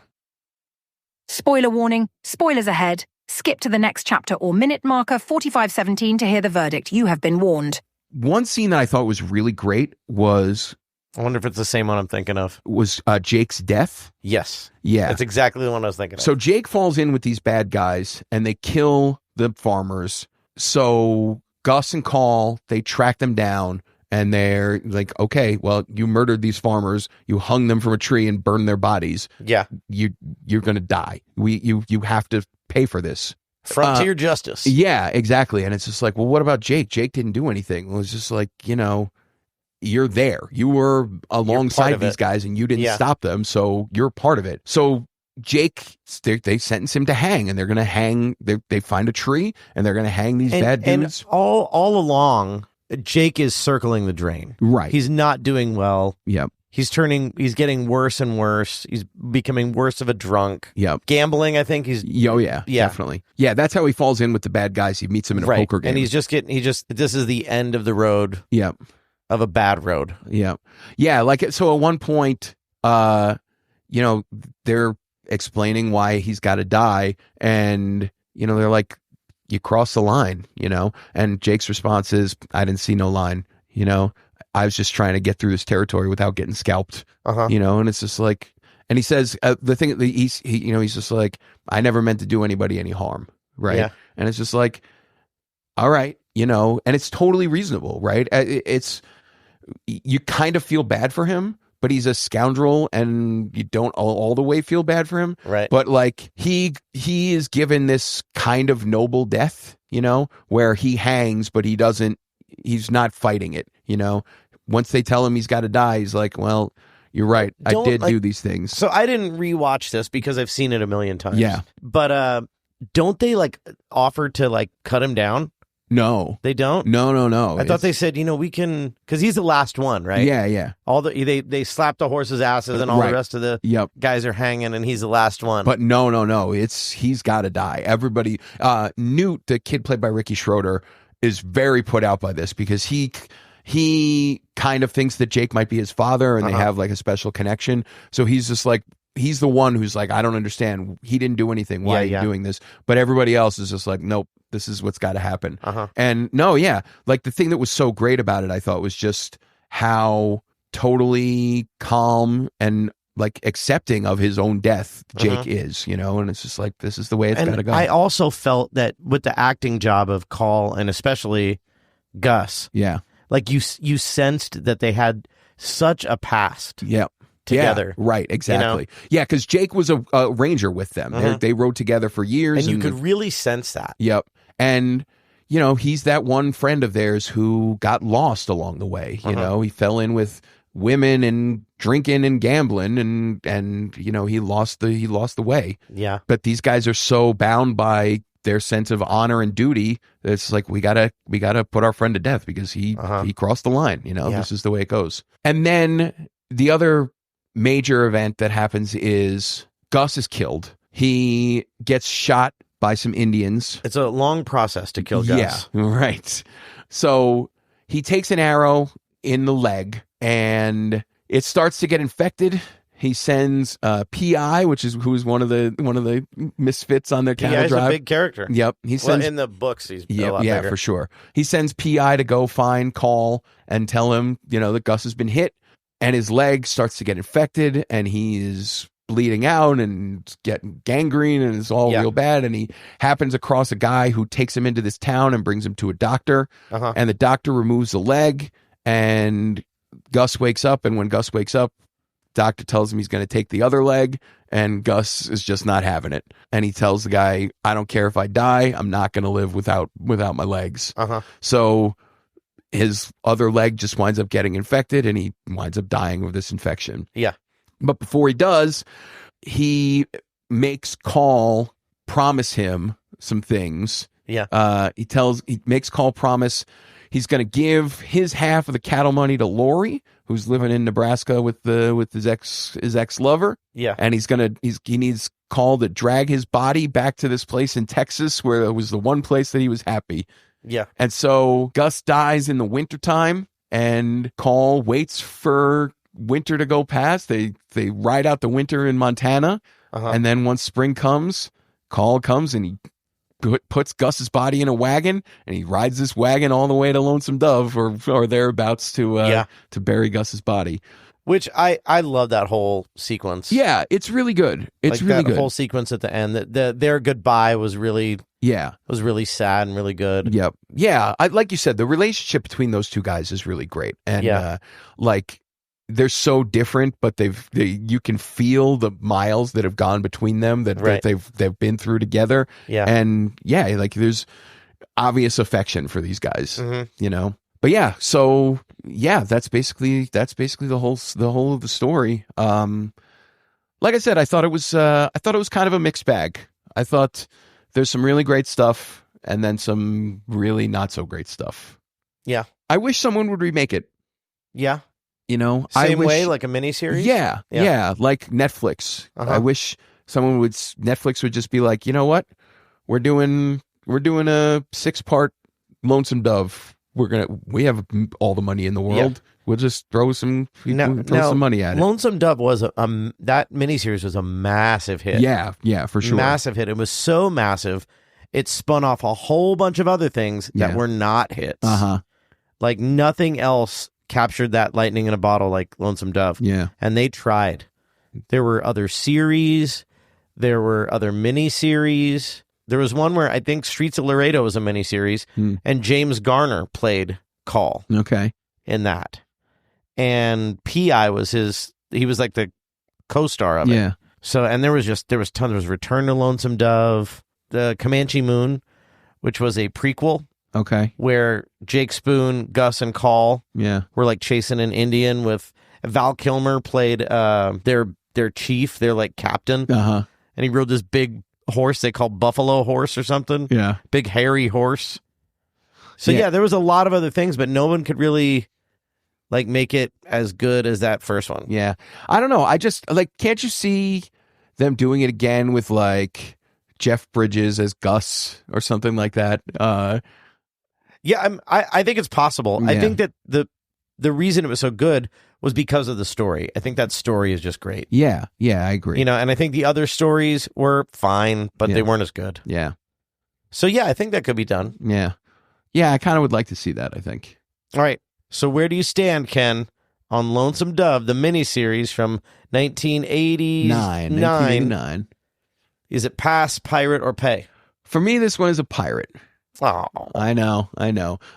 Spoiler warning, spoilers ahead. Skip to the next chapter or minute marker 45:17 to hear the verdict. You have been warned. One scene that I thought was really great was... I wonder if it's the same one I'm thinking of. Was Jake's death. Yes. Yeah. That's exactly the one I was thinking of. So Jake falls in with these bad guys and they kill the farmers. So Gus and Call, they track them down and they're like, okay, well, you murdered these farmers. You hung them from a tree and burned their bodies. Yeah. You're going to die. You have to pay for this. Frontier justice. Yeah, exactly. And it's just like, well, what about Jake? Jake didn't do anything. Well, it's just like, you know, you're there. You were alongside these guys and you didn't stop them. So you're part of it. So Jake, they sentence him to hang and they're going to hang. They find a tree and they're going to hang these bad dudes. And all along, Jake is circling the drain. Right. He's not doing well. Yep. He's getting worse and worse. He's becoming worse of a drunk. Yep. Gambling, I think definitely. Yeah, that's how he falls in with the bad guys. He meets them in a poker game. And this is the end of the road. Yep. Of a bad road. Yeah. Yeah. Like, so at one point, you know, they're explaining why he's got to die. And, you know, they're like, you crossed the line, you know? And Jake's response is, I didn't see no line, you know? I was just trying to get through this territory without getting scalped, you know? And it's just like, and he says, the thing that he's just like, I never meant to do anybody any harm. Right. Yeah. And it's just like, all right, you know, and it's totally reasonable, right? You kind of feel bad for him, but he's a scoundrel and you don't all the way feel bad for him. Right. But like he is given this kind of noble death, you know, where he hangs, but he's not fighting it, you know. Once they tell him he's got to die, he's like, well, you're right. I did do these things. So I didn't rewatch this because I've seen it a million times. Yeah. But don't they like offer to like cut him down? No, they don't. No. I thought they said, you know, we can, because he's the last one, right? Yeah. All they slap the horses' asses, and all the rest of the guys are hanging, and he's the last one. But no, he's got to die. Everybody, Newt, the kid played by Ricky Schroeder, is very put out by this because he kind of thinks that Jake might be his father, and they have like a special connection. So he's just like, he's the one who's like, I don't understand. He didn't do anything. Why are you doing this? But everybody else is just like, nope, this is what's got to happen. And like the thing that was so great about it, I thought, was just how totally calm and like accepting of his own death Jake is, you know, and it's just like, this is the way it's got to go. I also felt that with the acting job of Call and especially Gus, like you sensed that they had such a past together. Yeah, right, exactly. You know? Yeah, because Jake was a ranger with them. They rode together for years. And you could really sense that. Yep. And, you know, he's that one friend of theirs who got lost along the way. You know, he fell in with women and drinking and gambling and you know, he lost the way. Yeah. But these guys are so bound by their sense of honor and duty that it's like, we gotta put our friend to death because he crossed the line. You know, this is the way it goes. And then the other major event that happens is Gus is killed. He gets shot by some Indians. It's a long process to kill Gus. Yeah, right. So he takes an arrow in the leg and it starts to get infected. He sends PI, who's one of the misfits on their cattle drive. He's a big character. Yep. He sends, in the books, he's a lot bigger. For sure. He sends PI to go find Call and tell him, you know, that Gus has been hit, and his leg starts to get infected, and he's bleeding out and getting gangrene, and it's all real bad. And he happens across a guy who takes him into this town and brings him to a doctor, and the doctor removes the leg, and Gus wakes up, and when Gus wakes up, doctor tells him he's going to take the other leg, and Gus is just not having it. And he tells the guy, I don't care if I die, I'm not going to live without my legs. So his other leg just winds up getting infected, and he winds up dying of this infection. Yeah. But before he does, he makes Call promise him some things. Yeah. He makes Call promise he's going to give his half of the cattle money to Lori, who's living in Nebraska with his ex-lover. Yeah. And he needs Call to drag his body back to this place in Texas where it was the one place that he was happy. Yeah. And so Gus dies in the wintertime, and Call waits for winter to go past. They ride out the winter in Montana, and then once spring comes, Call comes and he puts Gus's body in a wagon, and he rides this wagon all the way to Lonesome Dove or thereabouts to bury Gus's body. Which I love that whole sequence. Yeah, it's really good. It's like really that good. Whole sequence at the end. Their goodbye was really sad and really good. Yep. Yeah. Like you said, the relationship between those two guys is really great. And like they're so different, but you can feel the miles that have gone between them that they've been through together. Yeah. And like there's obvious affection for these guys, you know. But yeah, so yeah, that's basically the whole of the story. Like I said, I thought it was kind of a mixed bag. I thought there's some really great stuff and then some really not so great stuff. Yeah. I wish someone would remake it. Yeah. You know, same way, like a miniseries. Yeah, like Netflix. I wish Netflix would just be like, you know what, we're doing a 6-part Lonesome Dove. We have all the money in the world. Yeah. We'll just throw some money at it. Lonesome Dove was that miniseries was a massive hit. Yeah, for sure, massive hit. It was so massive, it spun off a whole bunch of other things that were not hits. Like nothing else captured that lightning in a bottle like Lonesome Dove. Yeah. And they tried. There were other series. There were other miniseries. There was one where I think Streets of Laredo was a miniseries, and James Garner played Call. Okay. In that. And P.I. was he was like the co-star of it. Yeah. So, and there was tons. There was Return to Lonesome Dove, the Comanche Moon, which was a prequel. Okay. Where Jake Spoon, Gus, and Call were like chasing an Indian with Val Kilmer played their chief, their like captain. And he rode this big horse they called Buffalo Horse or something. Yeah. Big hairy horse. So yeah, there was a lot of other things, but no one could really like make it as good as that first one. Yeah. I don't know. I just like, can't you see them doing it again with like Jeff Bridges as Gus or something like that? Yeah, I think it's possible. Yeah. I think that the reason it was so good was because of the story. I think that story is just great. Yeah, I agree. You know, and I think the other stories were fine, but they weren't as good. Yeah. So yeah, I think that could be done. Yeah. Yeah, I kind of would like to see that, I think. All right. So where do you stand, Ken, on Lonesome Dove, the miniseries from 1989. 1989. Is it pass, pirate, or pay? For me, this one is a pirate. Oh, I know.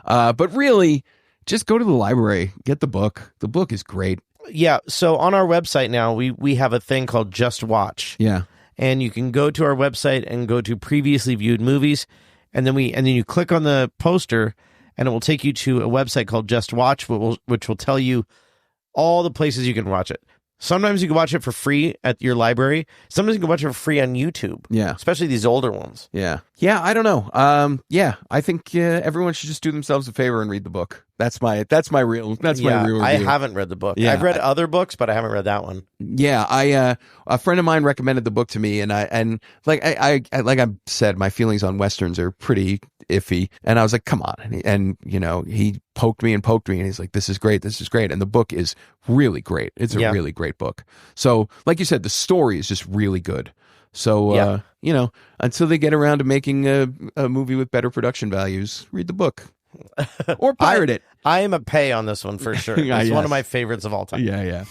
But really, just go to the library, get the book. The book is great. yeah. So on our website now, we have a thing called Just Watch. Yeah. And you can go to our website and go to previously viewed movies, and then you click on the poster, and it will take you to a website called Just Watch, which will tell you all the places you can watch it. Sometimes you can watch it for free at your library. Sometimes you can watch it for free on YouTube. Yeah. Especially these older ones. Yeah. Yeah, I don't know. I think everyone should just do themselves a favor and read the book. That's my real review. I haven't read the book. Yeah, I've read other books, but I haven't read that one. Yeah, a friend of mine recommended the book to me, and I said, my feelings on Westerns are pretty iffy, and I was like, come on. And he poked me, and he's like, this is great. And the book is really great. It's a really great book. So like you said, the story is just really good. So, until they get around to making a movie with better production values, read the book. Or pirate it. I am a pay on this one for sure. It's one of my favorites of all time. Yeah.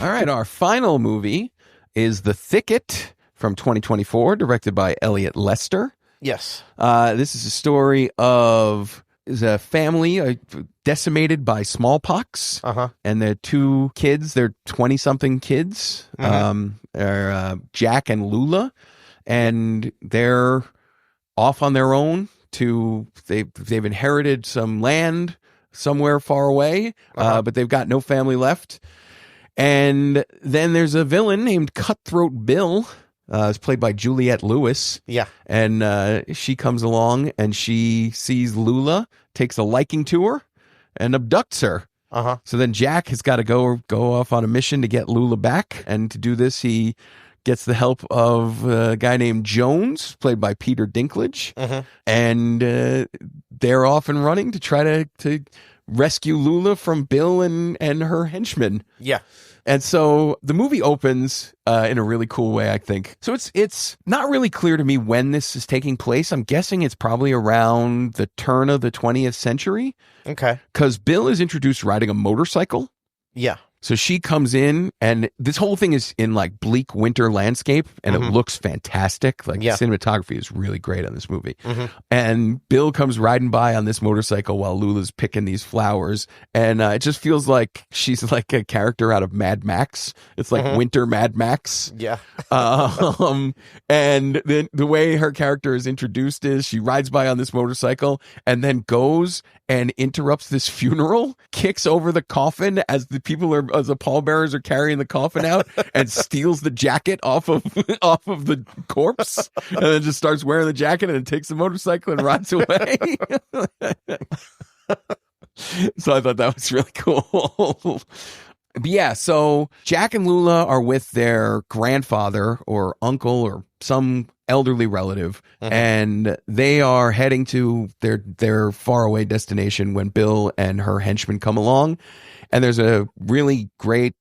All right, our final movie is The Thicket from 2024, directed by Elliot Lester. Yes. This is a story of a family decimated by smallpox. And their two kids, they're 20-something kids, are Jack and Lula, and they're off on their own they've inherited some land somewhere far away, but they've got no family left. And then there's a villain named Cutthroat Bill. It's played by Juliette Lewis. Yeah. And she comes along and she sees Lula, takes a liking to her, and abducts her. So then Jack has got to go off on a mission to get Lula back. And to do this, he gets the help of a guy named Jones, played by Peter Dinklage. And they're off and running to try to rescue Lula from Bill and her henchmen. Yeah. And so the movie opens in a really cool way, I think. So it's not really clear to me when this is taking place. I'm guessing it's probably around the turn of the 20th century. Okay. Because Bill is introduced riding a motorcycle. Yeah. So she comes in, and this whole thing is in like bleak winter landscape, and it looks fantastic. Like cinematography is really great on this movie. And Bill comes riding by on this motorcycle while Lula's picking these flowers, and it just feels like she's like a character out of Mad Max. It's like winter Mad Max. Yeah. And then the way her character is introduced is she rides by on this motorcycle and then goes and interrupts this funeral, kicks over the coffin as the pallbearers are carrying the coffin out, and steals the jacket off of the corpse, and then just starts wearing the jacket and takes the motorcycle and rides away. So I thought that was really cool. But yeah, so Jack and Lula are with their grandfather or uncle or some elderly relative, and they are heading to their faraway destination when Bill and her henchmen come along. And there's a really great,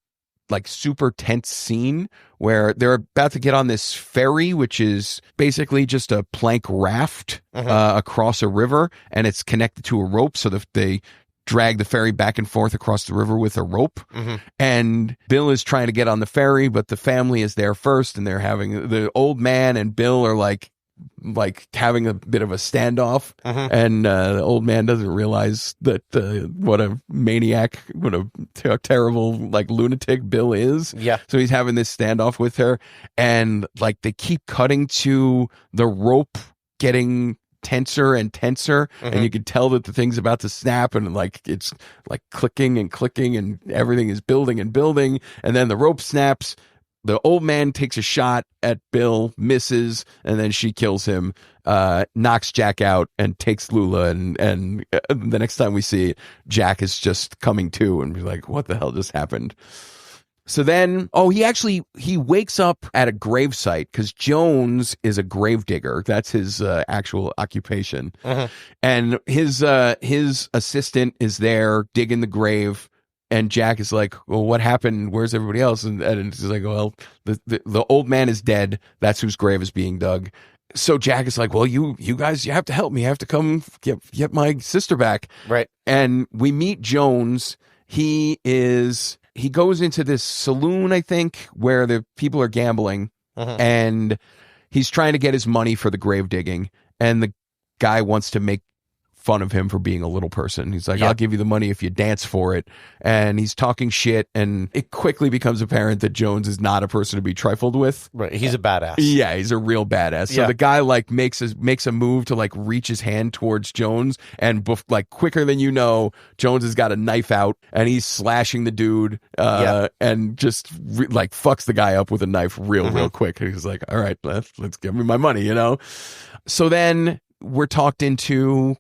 like, super tense scene where they're about to get on this ferry, which is basically just a plank raft across a river, and it's connected to a rope, so they drag the ferry back and forth across the river with a rope. And Bill is trying to get on the ferry, but the family is there first, and they're having the old man and Bill are like having a bit of a standoff, and the old man doesn't realize that what a maniac, what a terrible like lunatic Bill is. Yeah. So he's having this standoff with her, and like they keep cutting to the rope getting tenser and tenser, and you can tell that the thing's about to snap, and like it's like clicking and clicking, and everything is building and building, and then the rope snaps. The old man takes a shot at Bill, misses, and then she kills him, knocks Jack out, and takes Lula. And the next time we see it, Jack is just coming to, and we're like, what the hell just happened? So then, he wakes up at a gravesite because Jones is a gravedigger. That's his actual occupation. And his assistant is there digging the grave. and Jack is like, well, what happened? Where's everybody else? And he's like, well, the old man is dead. That's whose grave is being dug. So Jack is like, well, you guys, you have to help me. You have to come get my sister back. Right. And we meet Jones. He goes into this saloon, I think, where the people are gambling, and he's trying to get his money for the grave digging. And the guy wants to make fun of him for being a little person. He's like, I'll give you the money if you dance for it. And he's talking shit, and it quickly becomes apparent that Jones is not a person to be trifled with. Right. He's a badass. Yeah, he's a real badass. So the guy like makes a move to like reach his hand towards Jones, and like quicker than you know, Jones has got a knife out and he's slashing the dude and just like fucks the guy up with a knife real quick. He's like, all right, let's give me my money, you know? So then we're talked into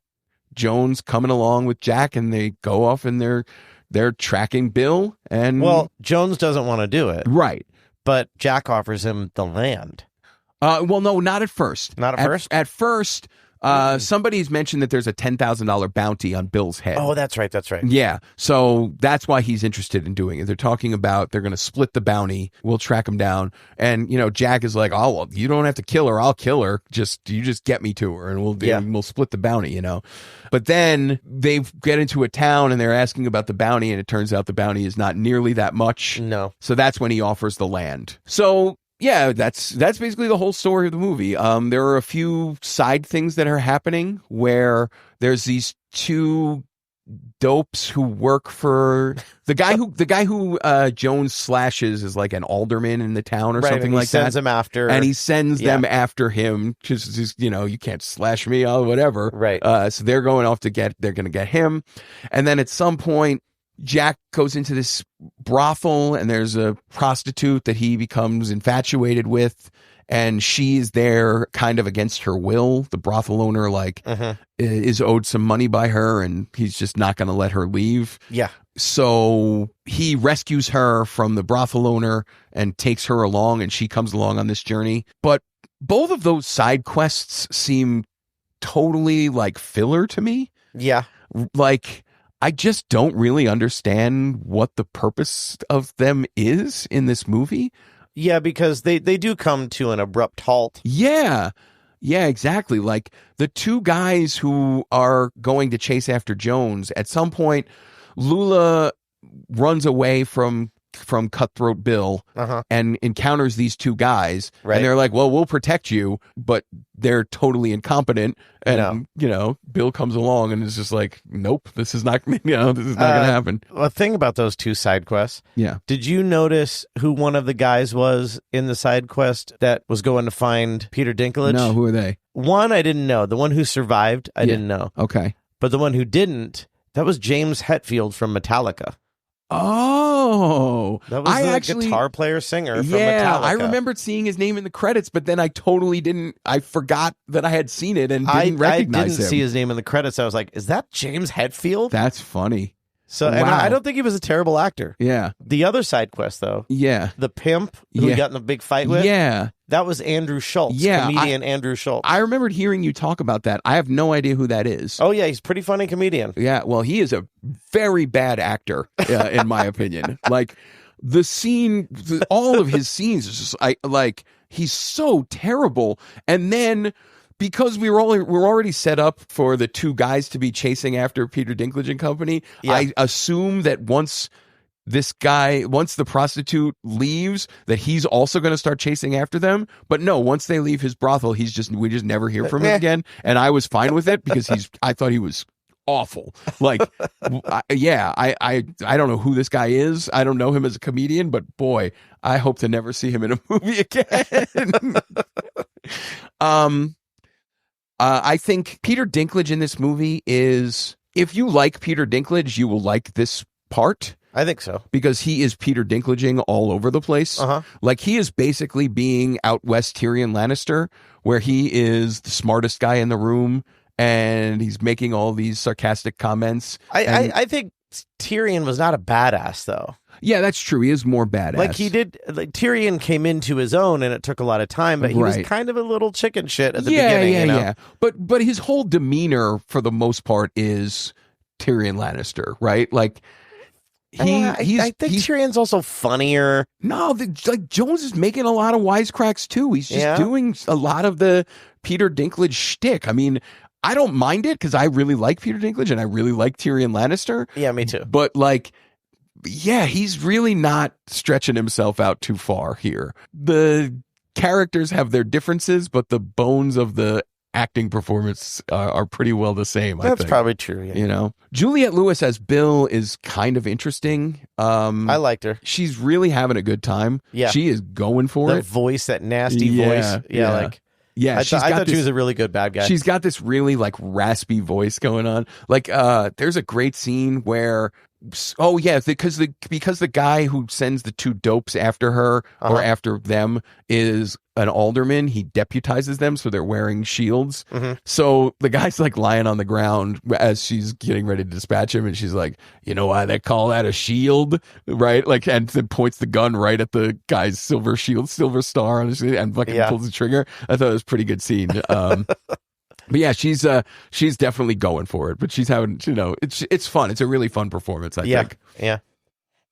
Jones coming along with Jack, and they go off and they're tracking Bill. And Jones doesn't want to do it, right? But Jack offers him the land. Well, no, not at first. Not at first. At first, somebody's mentioned that there's a $10,000 bounty on Bill's head. Oh, that's right. That's right. Yeah, so that's why he's interested in doing it. They're talking about they're going to split the bounty. We'll track him down, and Jack is like, "Oh, well, you don't have to kill her. I'll kill her. You just get me to her, and we'll split the bounty." But then they get into a town and they're asking about the bounty, and it turns out the bounty is not nearly that much. No. So that's when he offers the land. So. Yeah, that's basically the whole story of the movie. There are a few side things that are happening where there's these two dopes who work for the guy who Jones slashes is like an alderman in the town or something like that. Sends him after, and he sends them after him because you can't slash me, whatever. Right. So they're going off they're going to get him, and then at some point, Jack goes into this brothel, and there's a prostitute that he becomes infatuated with, and she's there kind of against her will. The brothel owner is owed some money by her, and he's just not going to let her leave. Yeah. So he rescues her from the brothel owner and takes her along, and she comes along on this journey. But both of those side quests seem totally like filler to me. Yeah. Like, I just don't really understand what the purpose of them is in this movie. Yeah, because they do come to an abrupt halt. Yeah. Yeah, exactly. Like the two guys who are going to chase after Jones, at some point, Lula runs away from Cutthroat Bill and encounters these two guys. Right. And they're like, well, we'll protect you, but they're totally incompetent. And, Bill comes along and is just like, nope, this is not, this is not going to happen. A thing about those two side quests. Yeah. Did you notice who one of the guys was in the side quest that was going to find Peter Dinklage? No, who are they? One, I didn't know. The one who survived, I didn't know. Okay. But the one who didn't, that was James Hetfield from Metallica. Oh, that was the guitar player singer from Metallica. I remembered seeing his name in the credits, but then I totally didn't. I forgot that I had seen it and didn't recognize him. I didn't see his name in the credits. I was like, "Is that James Hetfield?" That's funny. So, and I don't think he was a terrible actor. Yeah. The other side quest, though. Yeah. The pimp who he got in the big fight with. Yeah. That was Andrew Schultz, comedian Andrew Schultz. I remembered hearing you talk about that. I have no idea who that is. Oh, yeah. He's a pretty funny comedian. Yeah. Well, he is a very bad actor, in my opinion. Like, the scene, all of his scenes, is just, he's so terrible. And then, because we're already set up for the two guys to be chasing after Peter Dinklage and company, I assume that once the prostitute leaves, that he's also going to start chasing after them. But no, once they leave his brothel, we just never hear from him again. And I was fine with it because I thought he was awful. Like, I don't know who this guy is. I don't know him as a comedian, but boy, I hope to never see him in a movie again. I think Peter Dinklage in this movie is, if you like Peter Dinklage, you will like this part. I think so. Because he is Peter Dinklaging all over the place. Like, he is basically being out west Tyrion Lannister, where he is the smartest guy in the room, and he's making all these sarcastic comments. I think Tyrion was not a badass, though. Yeah, that's true. He is more badass. Tyrion came into his own, and it took a lot of time, but he was kind of a little chicken shit at the beginning. Yeah. But his whole demeanor, for the most part, is Tyrion Lannister, right? Like, I think Tyrion's also funnier. No, like Jones is making a lot of wisecracks too. He's just doing a lot of the Peter Dinklage shtick. I mean, I don't mind it because I really like Peter Dinklage and I really like Tyrion Lannister. Yeah, me too. But like, yeah, he's really not stretching himself out too far here. The characters have their differences, but the bones of the acting performance are pretty well the same. That's probably true. Yeah. You know, Juliette Lewis as Bill is kind of interesting. I liked her. She's really having a good time. Yeah, she is going for it. Voice, that nasty voice. Yeah, like. Yeah, I thought she was a really good bad guy. She's got this really like raspy voice going on. Like, there's a great scene where, because the guy who sends the two dopes after her or after them is an alderman, he deputizes them so they're wearing shields. So the guy's like lying on the ground as she's getting ready to dispatch him, and she's like, "You know why they call that a shield, right?" Like, and then points the gun right at the guy's silver star on his, and fucking pulls the trigger. I thought it was a pretty good scene. But yeah, she's definitely going for it. But she's having, it's fun. It's a really fun performance, I think. Yeah.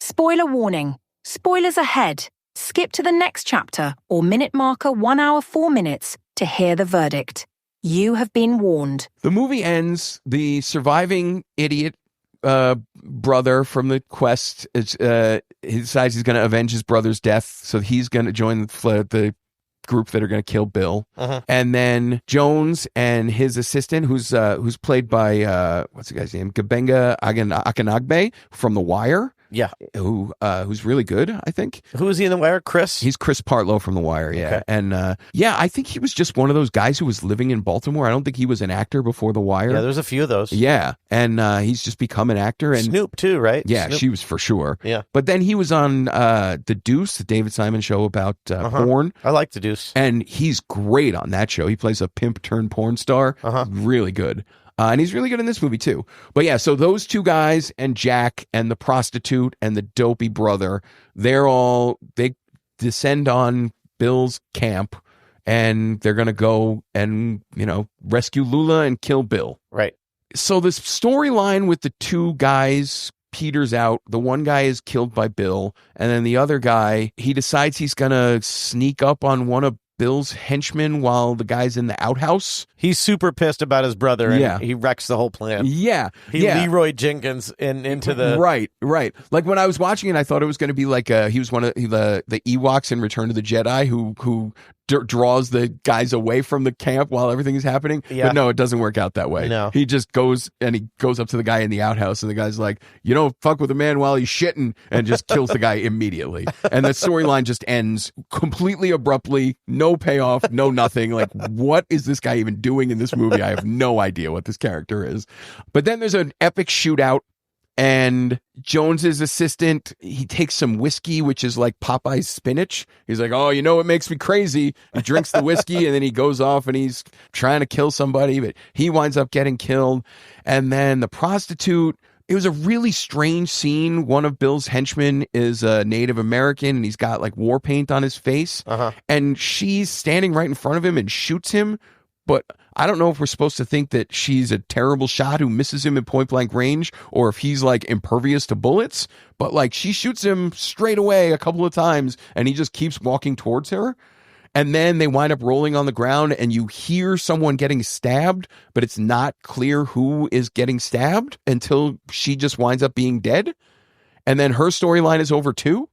Spoiler warning. Spoilers ahead. Skip to the next chapter or minute marker 1 hour 4 minutes to hear the verdict. You have been warned. The movie ends. The surviving idiot brother from the quest he decides he's going to avenge his brother's death, so he's going to join the group that are going to kill Bill. And then Jones and his assistant, who's played by what's the guy's name, Gabenga Akinagbe from The Wire. Yeah, who's really good, I think. Who is he in The Wire? Chris? He's Chris Partlow from The Wire, yeah. Okay. And I think he was just one of those guys who was living in Baltimore. I don't think he was an actor before The Wire. Yeah, there's a few of those. Yeah, and he's just become an actor. And Snoop too, right? Yeah, Snoop. she was for sure. Yeah. But then he was on The Deuce, the David Simon show about porn. I like The Deuce. And he's great on that show. He plays a pimp turned porn star. Really good. And he's really good in this movie, too. But yeah, so those two guys and Jack and the prostitute and the dopey brother, they descend on Bill's camp, and they're going to go and, rescue Lula and kill Bill. Right. So this storyline with the two guys peters out. The one guy is killed by Bill, and then the other guy, he decides he's going to sneak up on one of Bill's henchmen while the guy's in the outhouse. He's super pissed about his brother, and he wrecks the whole plan. Yeah. Leroy Jenkins into the... Right. Like when I was watching it, I thought it was going to be like he was one of the Ewoks in Return of the Jedi who draws the guys away from the camp while everything is happening. Yeah. But no, it doesn't work out that way. No. He just goes up to the guy in the outhouse, and the guy's like, "You don't fuck with a man while he's shitting," and just kills the guy immediately. And the storyline just ends completely abruptly, no payoff, no nothing. Like, what is this guy even doing in this movie? I have no idea what this character is. But then there's an epic shootout, and Jones's assistant, he takes some whiskey, which is like Popeye's spinach. He's like, "Oh, what makes me crazy?" He drinks the whiskey, and then he goes off and he's trying to kill somebody, but he winds up getting killed. And then the prostitute, it was a really strange scene. One of Bill's henchmen is a Native American, and he's got like war paint on his face. And she's standing right in front of him and shoots him. But I don't know if we're supposed to think that she's a terrible shot who misses him at point blank range, or if he's like impervious to bullets. But like, she shoots him straight away a couple of times, and he just keeps walking towards her. And then they wind up rolling on the ground, and you hear someone getting stabbed, but it's not clear who is getting stabbed until she just winds up being dead. And then her storyline is over too.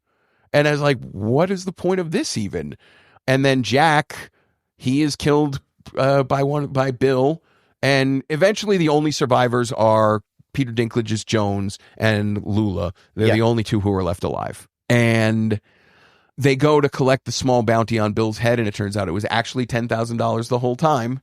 And I was like, what is the point of this even? And then Jack, he is killed by Bill, and eventually the only survivors are Peter Dinklage's Jones and Lula. They're the only two who are left alive. And they go to collect the small bounty on Bill's head, and it turns out it was actually $10,000 the whole time.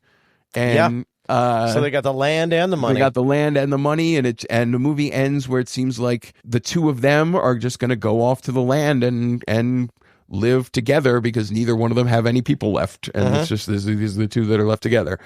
And so they got the land and the money. They got the land and the money, and the movie ends where it seems like the two of them are just going to go off to the land and live together, because neither one of them have any people left, and it's just these are the two that are left together.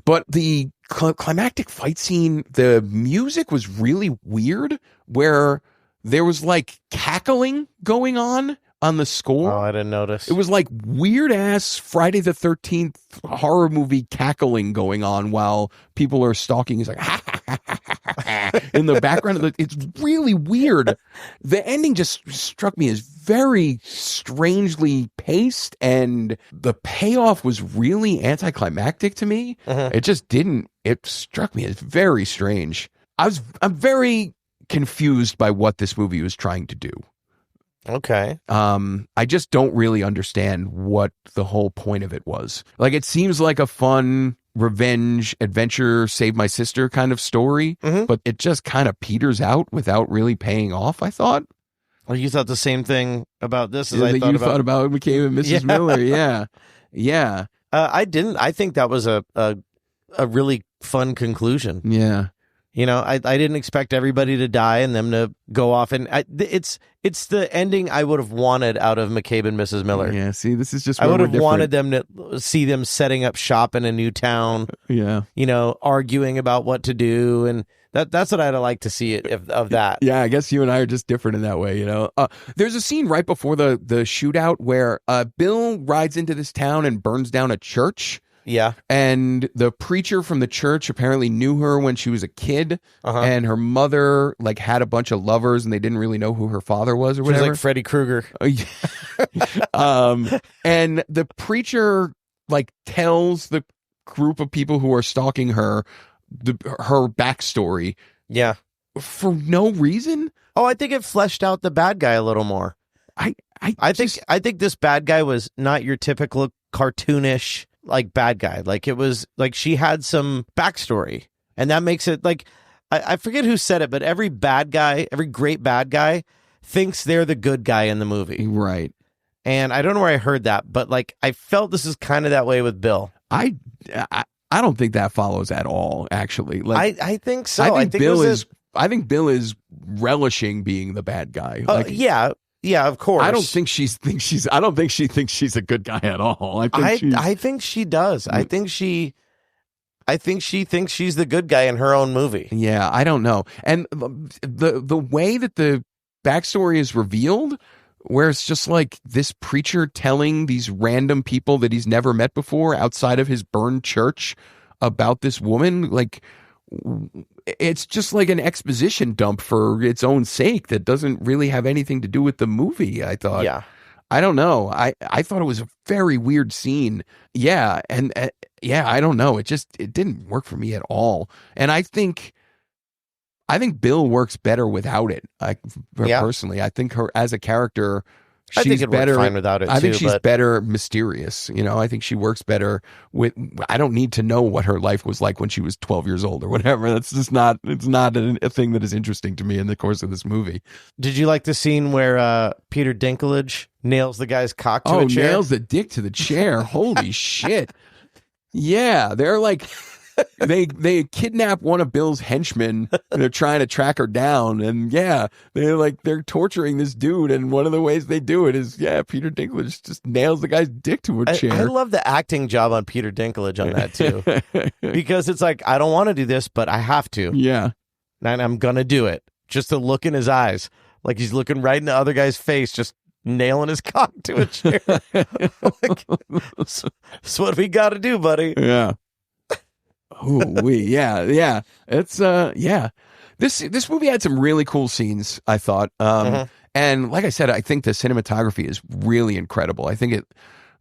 But the climactic fight scene, the music was really weird, where there was like cackling going on the score. Oh, I didn't notice. It was like weird ass Friday the 13th horror movie cackling going on while people are stalking. He's like, ha, ha, ha, ha, ha. in the background. It's really weird. The ending just struck me as very strangely paced, and the payoff was really anticlimactic to me. It just didn't. It struck me as very strange. I'm very confused by what this movie was trying to do. Okay. I just don't really understand what the whole point of it was. Like, it seems like a fun revenge adventure, save my sister kind of story, but it just kind of peters out without really paying off, I thought. Well, you thought the same thing about this as I thought about McCabe and Mrs. Miller. Yeah. I didn't. I think that was a really fun conclusion. Yeah. You know, I didn't expect everybody to die and them to go off, and it's the ending I would have wanted out of McCabe and Mrs. Miller. Yeah, see, this is just I would have wanted them to see them setting up shop in a new town. Yeah, you know, arguing about what to do, and that's what I'd like to see of that. Yeah, I guess you and I are just different in that way. You know, there's a scene right before the shootout where Bill rides into this town and burns down a church. Yeah. And the preacher from the church apparently knew her when she was a kid, and her mother like had a bunch of lovers and they didn't really know who her father was or whatever. She was like Freddy Krueger. And the preacher like tells the group of people who are stalking her her backstory. Yeah. For no reason. Oh, I think it fleshed out the bad guy a little more. I think this bad guy was not your typical cartoonish like bad guy. Like, it was like she had some backstory, and that makes it like, I forget who said it, but every great bad guy thinks they're the good guy in the movie. Right. And I don't know where I heard that, but like, I felt this is kind of that way with Bill. I don't think that follows at all, actually. Like, I think so. I think Bill is relishing being the bad guy. Like, yeah, of course. I don't think she thinks she's a good guy at all. I think she does. I think she thinks she's the good guy in her own movie. Yeah, I don't know. And the way that the backstory is revealed, where it's just like this preacher telling these random people that he's never met before outside of his burned church about this woman, like, it's just like an exposition dump for its own sake that doesn't really have anything to do with the movie, I thought. Yeah. I don't know. I thought it was a very weird scene. Yeah. And I don't know. It didn't work for me at all. And I think Bill works better without it. Personally, I think her as a character, I think it better fine without it. I think she's better mysterious. You know, I think she works better with. I don't need to know what her life was like when she was 12 years old or whatever. That's just not. It's not a thing that is interesting to me in the course of this movie. Did you like the scene where Peter Dinklage nails the guy's cock to a chair? Nails the dick to the chair. Holy shit! Yeah, they're like. They kidnap one of Bill's henchmen and they're trying to track her down, and they're torturing this dude, and one of the ways they do it is Peter Dinklage just nails the guy's dick to a chair. I love the acting job on Peter Dinklage on that too. Because it's like, I don't want to do this, but I have to. Yeah. And I'm gonna do it. Just the look in his eyes. Like he's looking right in the other guy's face, just nailing his cock to a chair. Like, that's what we gotta do, buddy. Yeah. Yeah. It's This movie had some really cool scenes, I thought. And like I said, I think the cinematography is really incredible. I think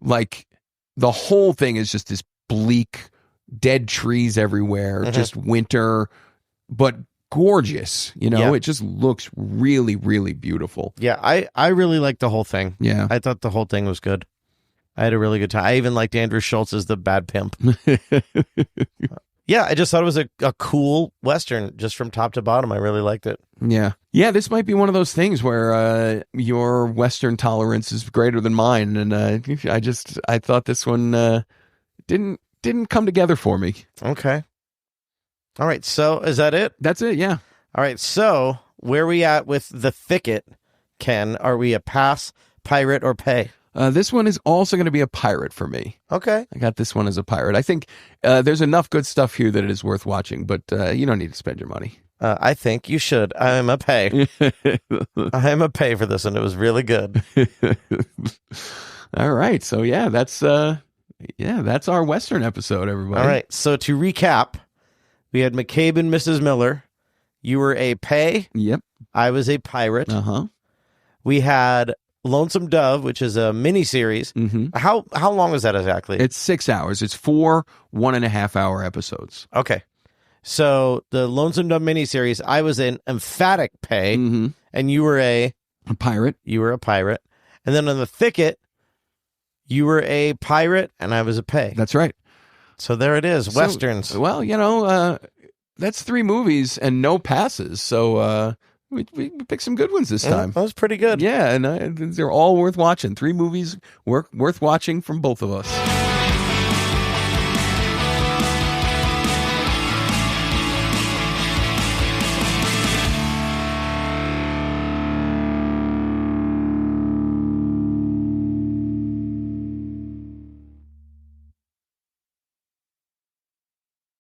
the whole thing is just this bleak, dead trees everywhere, just winter, but gorgeous. You know, it just looks really, really beautiful. Yeah, I really liked the whole thing. Yeah. I thought the whole thing was good. I had a really good time. I even liked Andrew Schultz as the bad pimp. Yeah, I just thought it was a cool Western just from top to bottom. I really liked it. Yeah. Yeah, this might be one of those things where your Western tolerance is greater than mine. And I thought this one didn't come together for me. Okay. All right. So is that it? That's it. Yeah. All right. So where are we at with the Thicket, Ken? Are we a pass, pirate, or pay? This one is also going to be a pirate for me. Okay. I got this one as a pirate. I think there's enough good stuff here that it is worth watching, but you don't need to spend your money. I think you should. I'm a pay. I'm a pay for this one. It was really good. All right. So that's our Western episode, everybody. All right. So to recap, we had McCabe and Mrs. Miller, You were a pay. Yep. I was a pirate. Uh-huh. We had Lonesome Dove, which is a miniseries. Mm-hmm. How long is that exactly? It's 6 hours. It's 4 1.5-hour episodes. Okay. So the Lonesome Dove miniseries, I was an emphatic pay, Mm-hmm. and you were a pirate. You were a pirate. And then on the Thicket, you were a pirate, and I was a pay. That's right. So there it is, Westerns. Well, that's 3 movies and no passes. So we picked some good ones this time. That was pretty good. Yeah, and they're all worth watching. 3 movies worth watching from both of us.